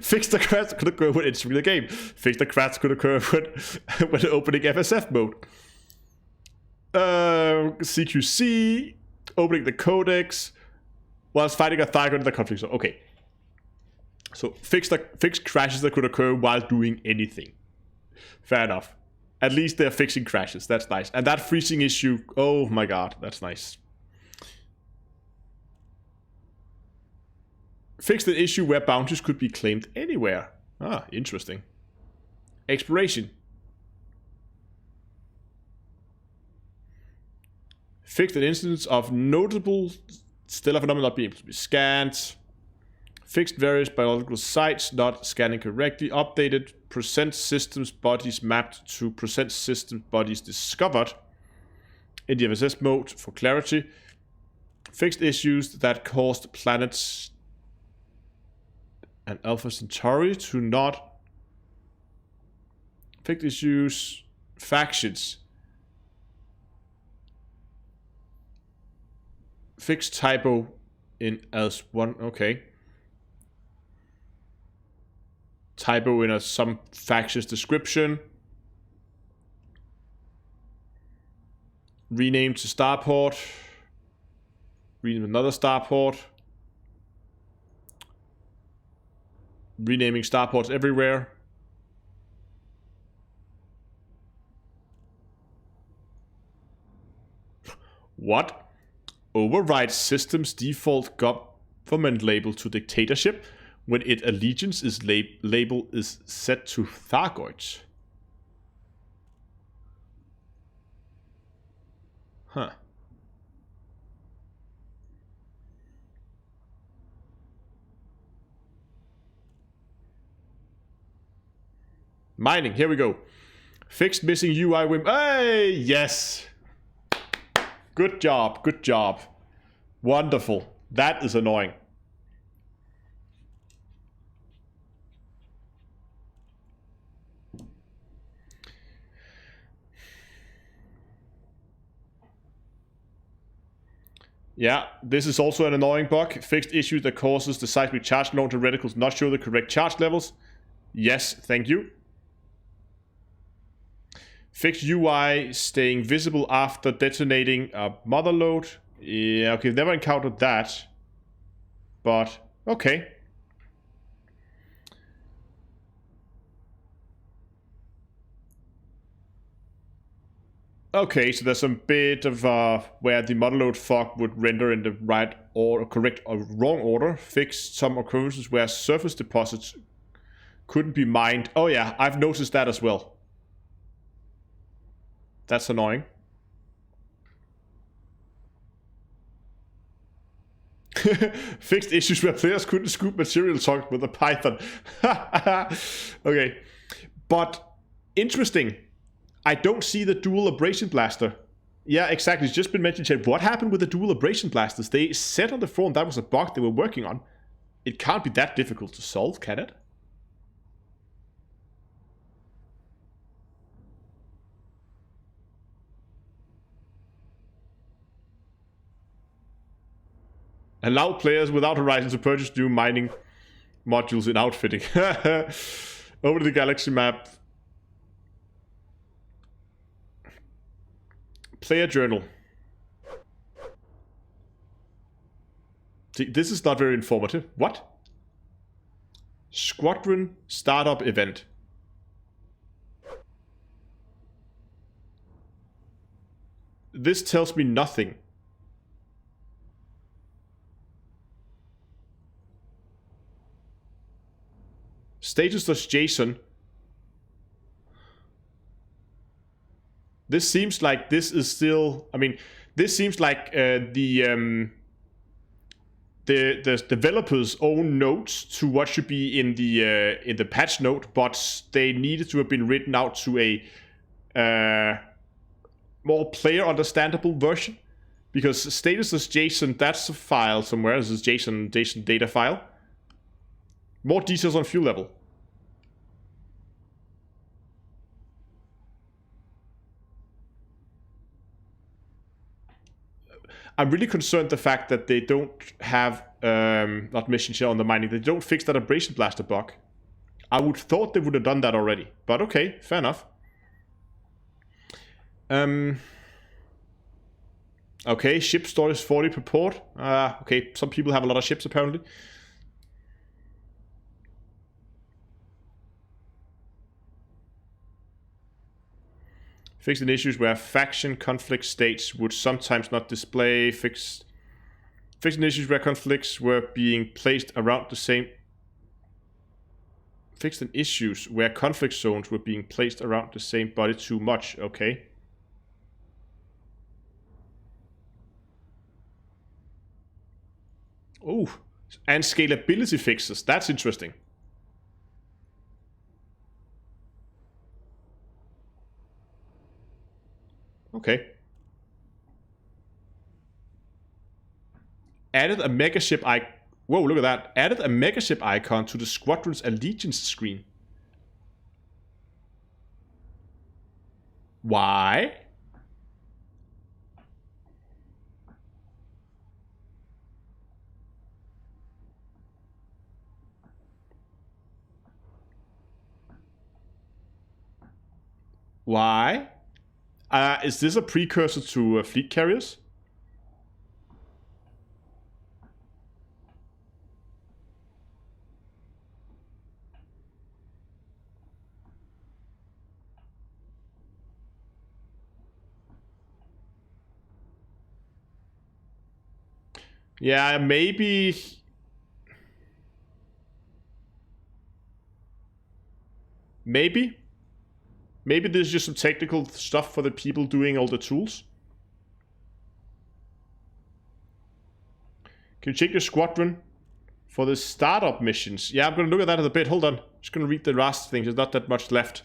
A: Fix the crash that could occur when entering the game. Fix the crash that could occur when opening FSF mode. CQC, opening the codex, whilst fighting a Thygon in the conflict zone. Okay. So fix crashes that could occur while doing anything. Fair enough. At least they're fixing crashes. That's nice. And that freezing issue, oh my god, that's nice. Fix the issue where bounties could be claimed anywhere. Ah, interesting. Exploration. Fix an instance of notable stellar phenomena not being able to be scanned. Fixed various biological sites not scanning correctly. Updated percent systems bodies mapped to percent systems bodies discovered in the FSS mode for clarity. Fixed issues that caused planets and Alpha Centauri to not. Fixed issues. Factions. Fixed typo in as one. Okay. Typo in some faction's description. Rename to starport. Rename another starport. Renaming starports everywhere. What? Override system's default government label to dictatorship when its allegiance is label is set to Thargoids. Huh. Mining, here we go. Fixed missing UI whim. Hey, yes. Good job, good job. Wonderful. That is annoying. Yeah, this is also an annoying bug. Fixed issue that causes the seismic charge launcher reticles not show the correct charge levels. Yes, thank you. Fixed UI staying visible after detonating a mother load. Yeah, okay, never encountered that. But, okay. Okay, so there's some bit of where the mother load fog would render in the right or correct or wrong order. Fixed some occurrences where surface deposits couldn't be mined. Oh yeah, I've noticed that as well. That's annoying. Fixed issues where players couldn't scoop material talk with a Python. Okay. But, interesting. I don't see the dual abrasion blaster. Yeah, exactly. It's just been mentioned here. What happened with the dual abrasion blasters? They said on the forum that was a bug they were working on. It can't be that difficult to solve, can it? Allow players without Horizon to purchase new mining modules in outfitting. Over to the galaxy map. Player journal. See, this is not very informative. What? Squadron startup event. This tells me nothing. Status.json. This seems like this is still... I mean, this seems like the developers' own notes to what should be in the patch note, but they needed to have been written out to a more player understandable version, because status.json, that's a file somewhere. This is JSON data file. More details on fuel level. I'm really concerned the fact that they don't have, not mission share on the mining, they don't fix that abrasion blaster bug. I would thought they would have done that already, but okay, fair enough. Okay, ship storage 40 per port. Okay, some people have a lot of ships apparently. Fixing issues where faction conflict states would sometimes not display. Fixing issues where conflicts were being placed around the same. Fixing issues where conflict zones were being placed around the same body too much. Okay. Oh, and scalability fixes. That's interesting. Okay. Added a megaship icon. Whoa, look at that. Added a megaship icon to the Squadron's allegiance screen. Why? Why? Is this a precursor to fleet carriers? Yeah, maybe... Maybe there's just some technical stuff for the people doing all the tools. Can you check your squadron for the startup missions? Yeah, I'm going to look at that in a bit. Hold on. Just going to read the last things. There's not that much left.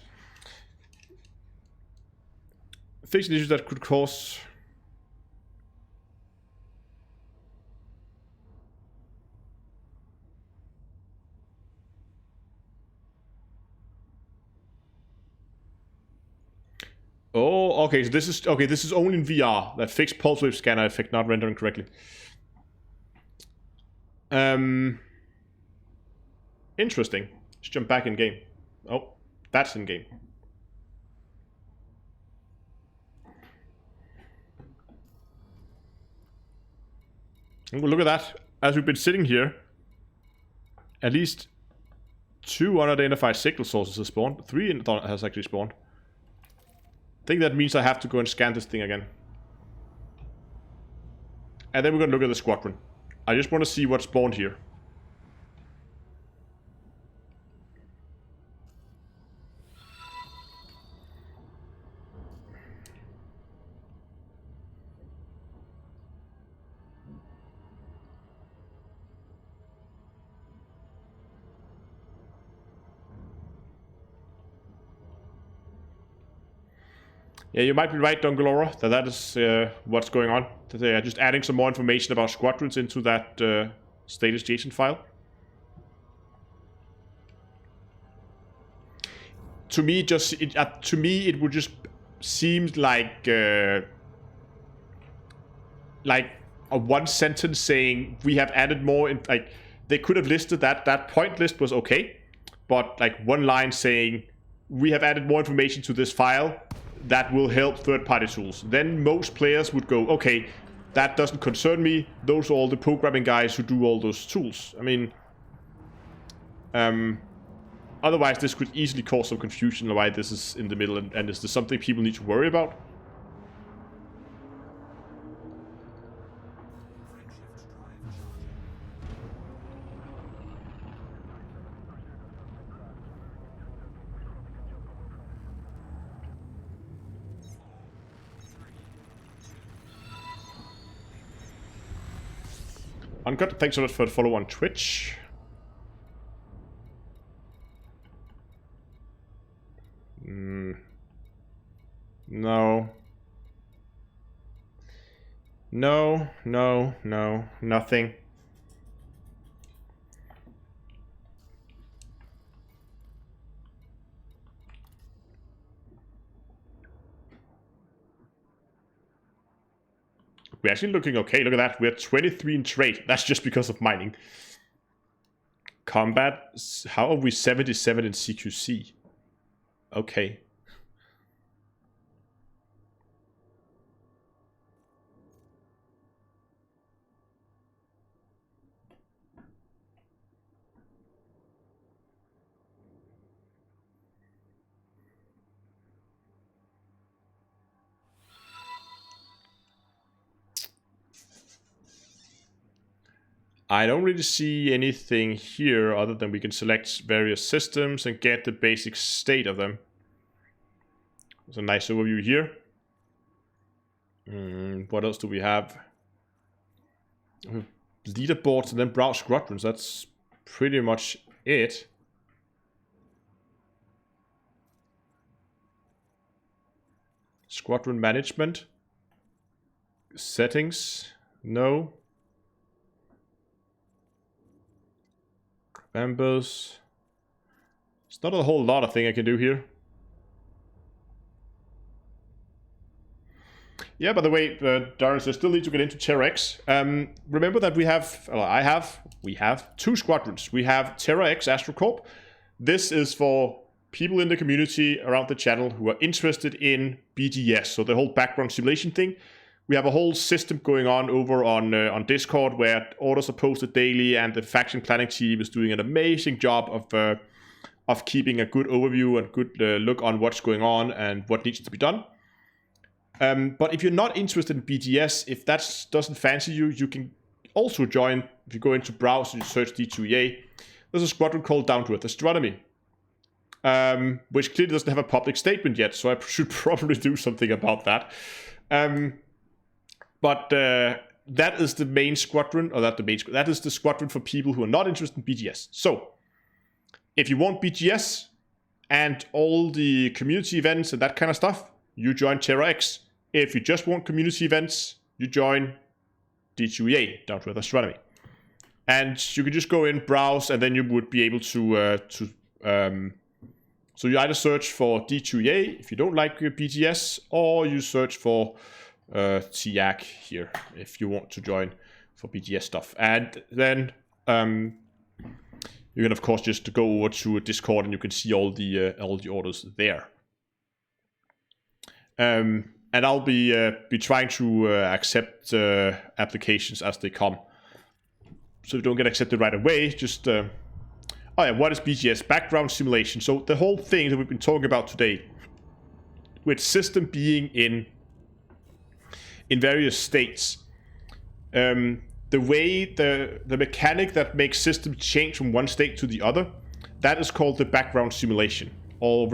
A: Fixing issues that could cause... Oh, okay, so this is only in VR. That fixed pulse wave scanner effect not rendering correctly. Interesting. Let's jump back in game. Oh, that's in game. Look at that. As we've been sitting here, at least 2 unidentified signal sources have spawned. 3 has actually spawned. I think that means I have to go and scan this thing again. And then we're going to look at the squadron. I just want to see what's spawned here. Yeah, you might be right, Dungalora, that is what's going on. That they are just adding some more information about squadrons into that status JSON file. To me, it would just seem like a one sentence saying we have added more. Like they could have listed that point list was okay, but like one line saying we have added more information to this file that will help third-party tools. Then most players would go, okay, that doesn't concern me. Those are all the programming guys who do all those tools. I mean, otherwise this could easily cause some confusion why this is in the middle, and is this something people need to worry about? Uncut, thanks so much for the follow on Twitch. No. No, nothing. We're actually looking okay. Look at that. We're 23 in trade. That's just because of mining. Combat. How are we 77 in CQC? Okay. I don't really see anything here other than we can select various systems and get the basic state of them. There's a nice overview here. What else do we have? Leaderboards and then browse squadrons. That's pretty much it. Squadron management. Settings. No. Members. There's not a whole lot of thing I can do here. Yeah, by the way, Darren says still need to get into Terra X. Remember that we have two squadrons. We have Terra X AstroCorp. This is for people in the community around the channel who are interested in BDS, so the whole background simulation thing. We have a whole system going on over on Discord where orders are posted daily, and the faction planning team is doing an amazing job of keeping a good overview and good look on what's going on and what needs to be done. But if you're not interested in BDS, if that doesn't fancy you, you can also join. If you go into browse and you search D2EA, there's a squadron called Downtoearthastronomy, which clearly doesn't have a public statement yet, so I should probably do something about that. But that is the main squadron, or that is the squadron for people who are not interested in BGS. So, if you want BGS and all the community events and that kind of stuff, you join Terra X. If you just want community events, you join D2EA, Down to Earth Astronomy. And you can just go in, browse, and then you would be able to so you either search for D2EA if you don't like BGS, or you search for TIAC here if you want to join for BGS stuff. And then you can of course just go over to Discord and you can see all the orders there. And I'll be trying to accept applications as they come. So if you don't get accepted right away, just oh yeah, what is BGS? Background simulation. So the whole thing that we've been talking about today, with system being in various states, the way the mechanic that makes systems change from one state to the other, that is called the background simulation, or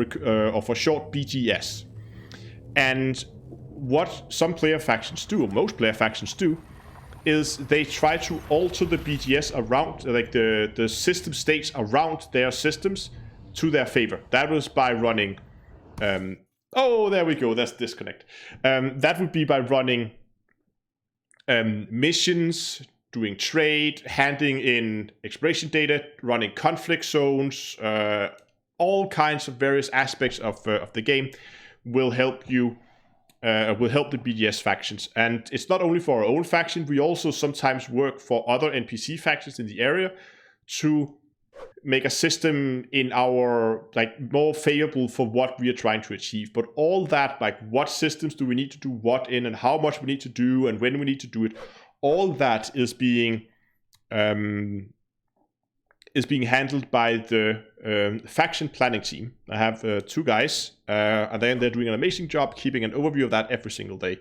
A: for short BGS. And what some player factions do, or most player factions do, is they try to alter the BGS around, like the system states around their systems to their favor. That was by running oh, there we go. That's disconnect. That would be by running missions, doing trade, handing in exploration data, running conflict zones, all kinds of various aspects of the game will help you. Will help the BDS factions. And it's not only for our own faction, we also sometimes work for other NPC factions in the area to make a system in our, like, more favorable for what we are trying to achieve. But all that, like, what systems do we need to do what in, and how much we need to do, and when we need to do it, all that is being handled by the faction planning team. I have two guys, and then they're doing an amazing job keeping an overview of that every single day.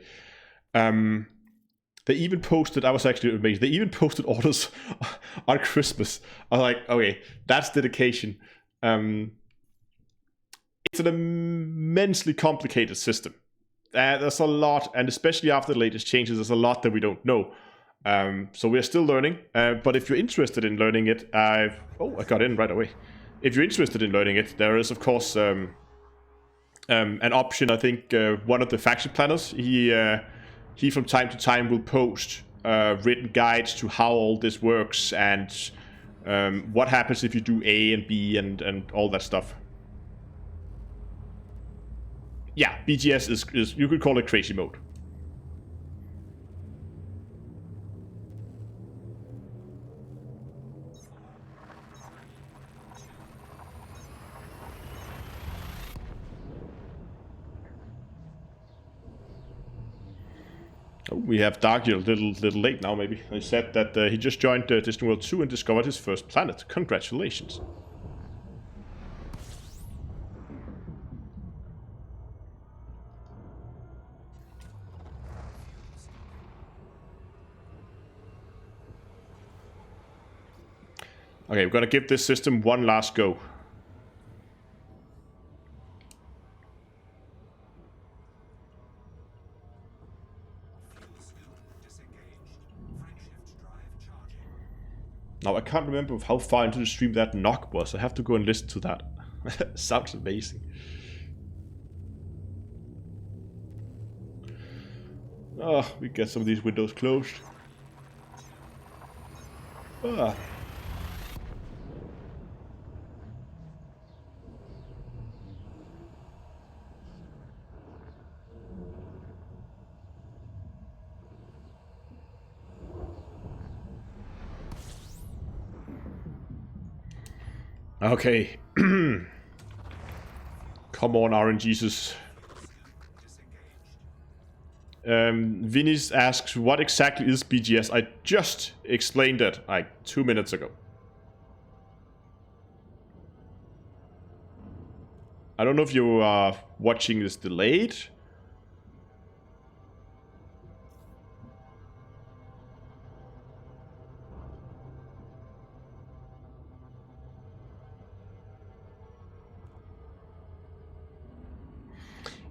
A: They even posted, I was actually amazed, they even posted orders on Christmas. I was like, okay, that's dedication. It's an immensely complicated system. There's a lot, and especially after the latest changes, there's a lot that we don't know. So we're still learning, but if you're interested in learning it, I got in right away. If you're interested in learning it, there is of course an option. I think one of the faction planners, he from time to time will post written guides to how all this works and what happens if you do A and B and all that stuff. Yeah, BGS is you could call it crazy mode. Oh, we have Dark a little late now, maybe. He said that he just joined Disney World 2 and discovered his first planet. Congratulations. Okay, we're gonna give this system one last go. Now, I can't remember how far into the stream that knock was. I have to go and listen to that. Sounds amazing. Oh, we get some of these windows closed. Ah. Okay. Come on, RNGesus. Vinny's asks, what exactly is BGS? I just explained it like 2 minutes ago. I don't know if you are watching this delayed.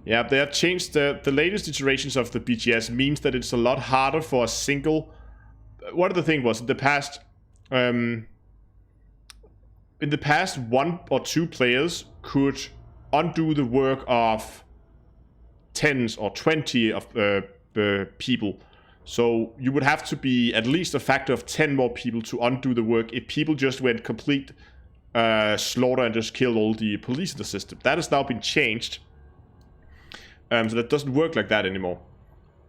A: Yeah, they have changed the latest iterations of the BGS means that it's a lot harder for a single... One of the things was in the past, one or two players could undo the work of tens or 20 of people. So you would have to be at least a factor of 10 more people to undo the work if people just went complete slaughter and just killed all the police in the system. That has now been changed. So that doesn't work like that anymore.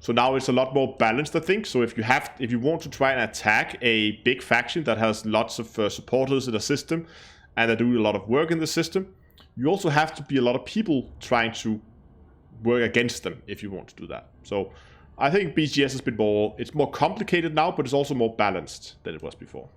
A: So now it's a lot more balanced, I think. So if you want to try and attack a big faction that has lots of supporters in the system and that do a lot of work in the system, you also have to be a lot of people trying to work against them if you want to do that. So I think BGS has been it's more complicated now, but it's also more balanced than it was before.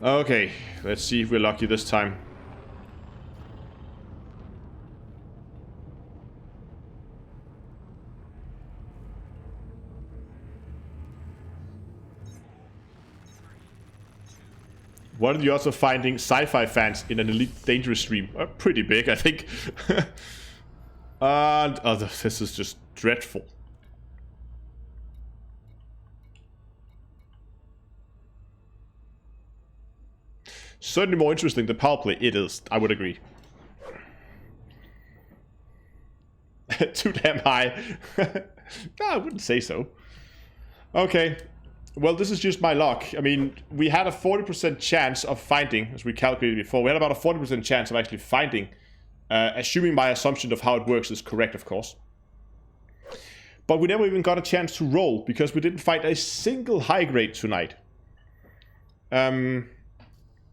A: Okay, let's see if we're lucky this time. What are the odds of finding sci-fi fans in an Elite Dangerous stream? Pretty big, I think. And this is just dreadful. Certainly more interesting than power play. It is, I would agree. Too damn high. No, I wouldn't say so. Okay. Well, this is just my luck. I mean, we had a 40% chance of finding, as we calculated before, we had about a 40% chance of actually finding, assuming my assumption of how it works is correct, of course. But we never even got a chance to roll, because we didn't find a single high grade tonight.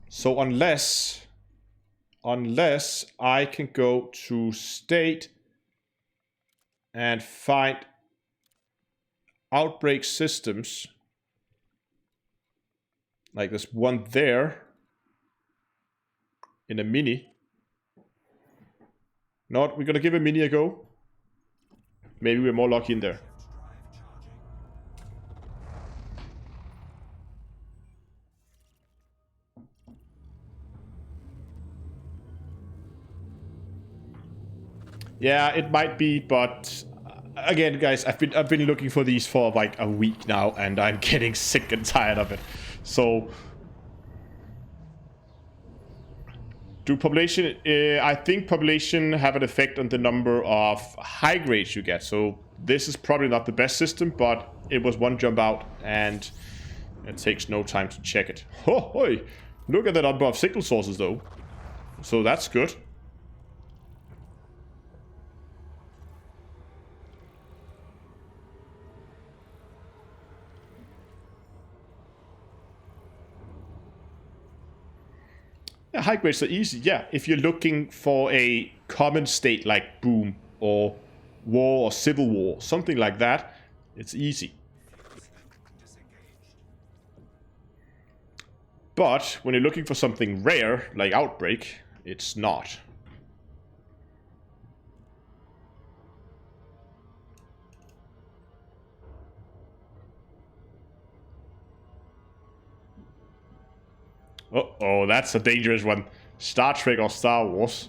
A: So unless I can go to state and find outbreak systems, Like there's one there. In a mini. Not, we're gonna give a mini a go. Maybe we're more lucky in there. Yeah, it might be, but again, guys, I've been looking for these for like a week now, and I'm getting sick and tired of it. So, do population? I think population have an effect on the number of high grades you get. So this is probably not the best system, but it was one jump out, and it takes no time to check it. Oh, hoy! Look at the number of signal sources, though. So that's good. Yeah, high grades are easy. Yeah, if you're looking for a common state like boom or war or civil war, something like that, it's easy. But when you're looking for something rare like outbreak, it's not. Uh-oh, that's a dangerous one. Star Trek or Star Wars?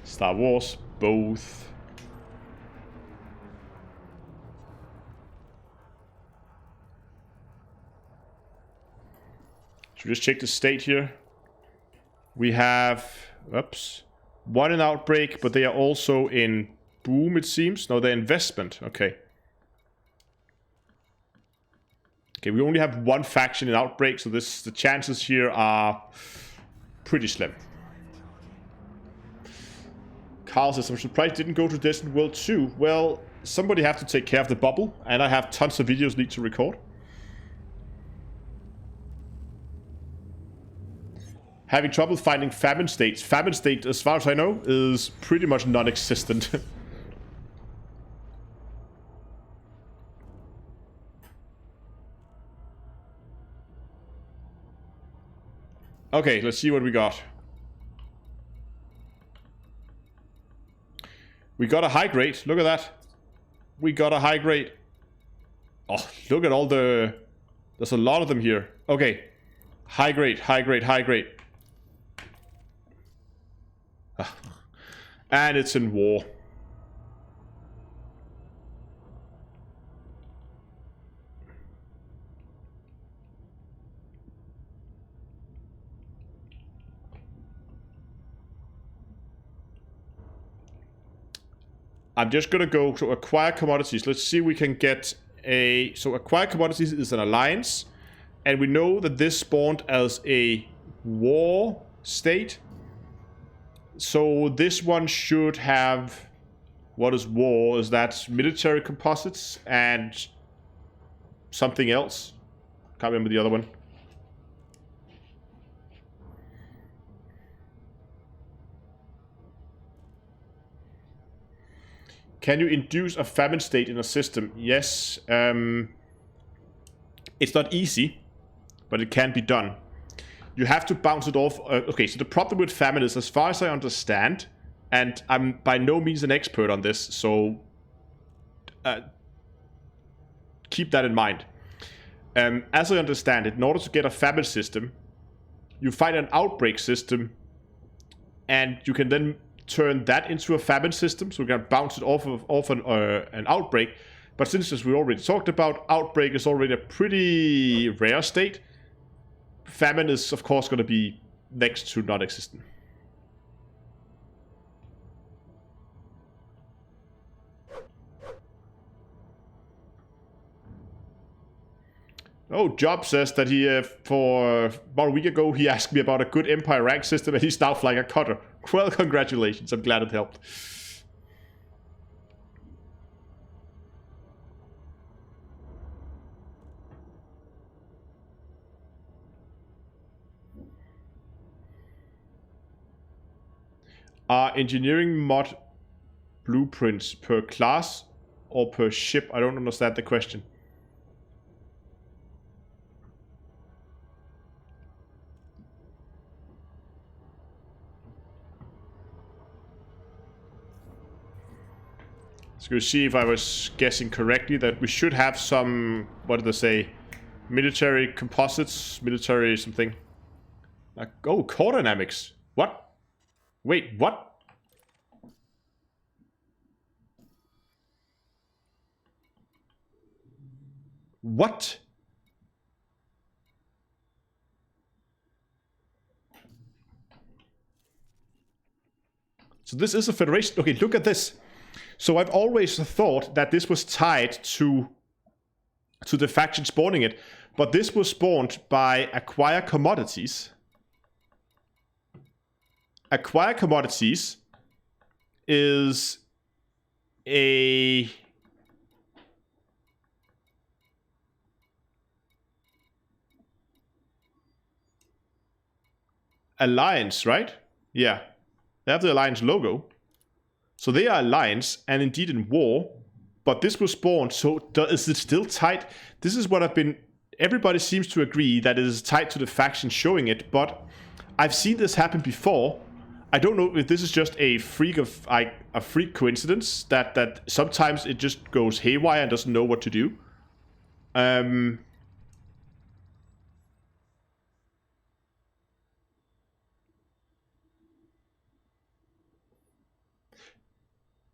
A: Star Wars, both. Should we just check the state here? We have, oops, one in outbreak, but they are also in boom, it seems. No, they're investment. Okay. Okay, we only have one faction in outbreak, so the chances here are pretty slim. Carl says, I'm surprised it didn't go to Distant World 2. Well, somebody have to take care of the bubble, and I have tons of videos need to record. Having trouble finding famine states. Famine state, as far as I know, is pretty much non-existent. Okay, let's see what we got. We got a high grade. Look at that. We got a high grade. Oh, look at all the... There's a lot of them here. Okay. High grade, high grade, high grade. And it's in war. I'm just gonna go to acquire commodities. Let's see if we can get a... So acquire commodities is an alliance. And we know that this spawned as a war state. So this one should have... What is war? Is that military composites and something else? Can't remember the other one. Can you induce a famine state in a system? Yes. It's not easy, but it can be done. You have to bounce it off. Okay, so the problem with famine is, as far as I understand, and I'm by no means an expert on this, so keep that in mind. As I understand it, in order to get a famine system, you find an outbreak system, and you can then turn that into a famine system, so we can bounce it off an outbreak. But since, as we already talked about, outbreak is already a pretty rare state, famine is, of course, going to be next to non-existent. Oh, Job says that he, for about a week ago, he asked me about a good Empire rank system, and he's now flying a cutter. Well, congratulations. I'm glad it helped. Are engineering mod blueprints per class or per ship? I don't understand the question. Let's go see if I was guessing correctly that we should have some, what did they say? Military composites, military something. Like, oh, core dynamics. What? Wait, what? What? So this is a federation. Okay, look at this. So I've always thought that this was tied to the faction spawning it, but this was spawned by acquire commodities. Acquire commodities is a alliance, right? Yeah. They have the alliance logo. So they are alliance and indeed in war, but this was spawned, so is it still tied? This is what I've been... Everybody seems to agree that it is tied to the faction showing it, but I've seen this happen before. I don't know if this is just a freak coincidence that sometimes it just goes haywire and doesn't know what to do.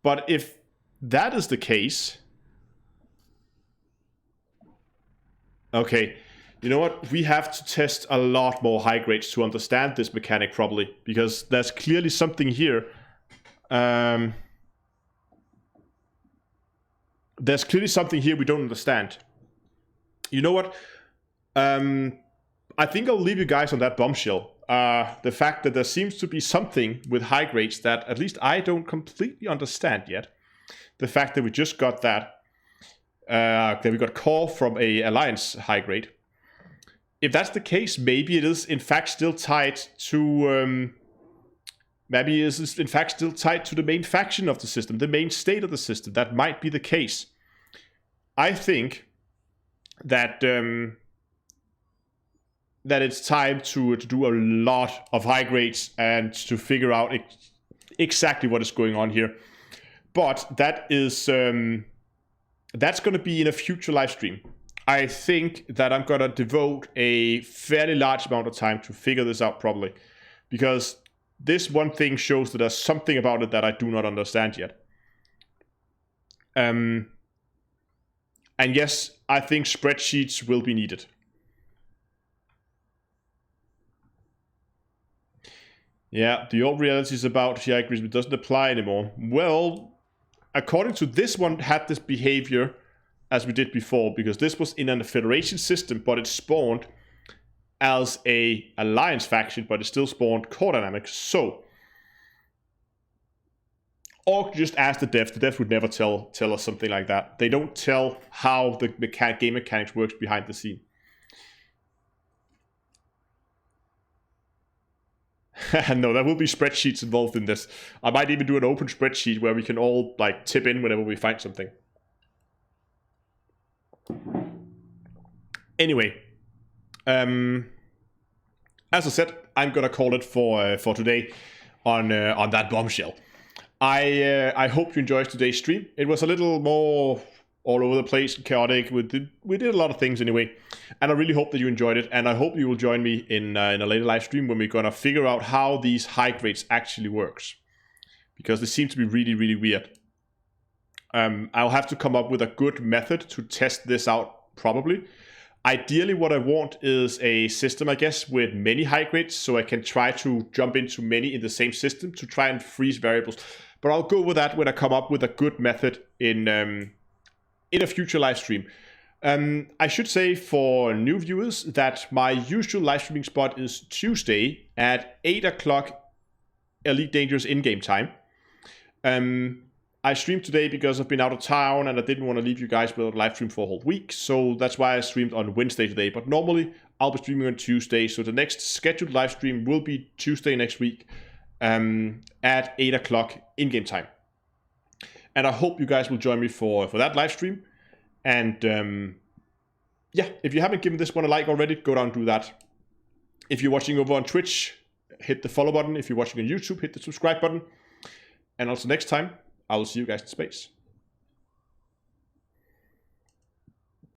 A: But if that is the case... Okay, you know what? We have to test a lot more high grades to understand this mechanic probably, because there's clearly something here. There's clearly something here we don't understand. You know what? I think I'll leave you guys on that bombshell. The fact that there seems to be something with high grades that at least I don't completely understand yet. The fact that we just got that we got core from a alliance high grade. If that's the case, maybe it is in fact still tied to maybe it is in fact still tied to the main faction of the system, the main state of the system. That might be the case. I think that that it's time to do a lot of high grades and to figure out exactly what is going on here. But that is that's going to be in a future live stream. I think that I'm going to devote a fairly large amount of time to figure this out properly, because this one thing shows that there's something about it that I do not understand yet. And yes, I think spreadsheets will be needed. Yeah, the old reality is about the it doesn't apply anymore. Well, according to this one, had this behavior as we did before, because this was in a federation system, but it spawned as a alliance faction, but it still spawned core dynamics. So, or just ask the devs. The devs would never tell us something like that. They don't tell how the game mechanics works behind the scene. No, there will be spreadsheets involved in this. I might even do an open spreadsheet where we can all like tip in whenever we find something. Anyway, as I said, I'm gonna call it for today on that bombshell. I hope you enjoyed today's stream. It was a little more all over the place and chaotic. We did a lot of things anyway, and I really hope that you enjoyed it. And I hope you will join me in a later live stream when we're gonna figure out how these high grades actually works, because they seem to be really, really weird. I'll have to come up with a good method to test this out probably. Ideally, what I want is a system, I guess, with many high grades, so I can try to jump into many in the same system to try and freeze variables. But I'll go with that when I come up with a good method in a future live stream. I should say for new viewers that my usual live streaming spot is Tuesday at 8 o'clock Elite Dangerous in-game time. I streamed today because I've been out of town and I didn't want to leave you guys with a live stream for a whole week, so that's why I streamed on Wednesday today. But normally I'll be streaming on Tuesday, so the next scheduled live stream will be Tuesday next week at 8 o'clock in-game time. And I hope you guys will join me for that live stream. And yeah, if you haven't given this one a like already, go down and do that. If you're watching over on Twitch, hit the follow button. If you're watching on YouTube, hit the subscribe button. And also next time, I will see you guys in space.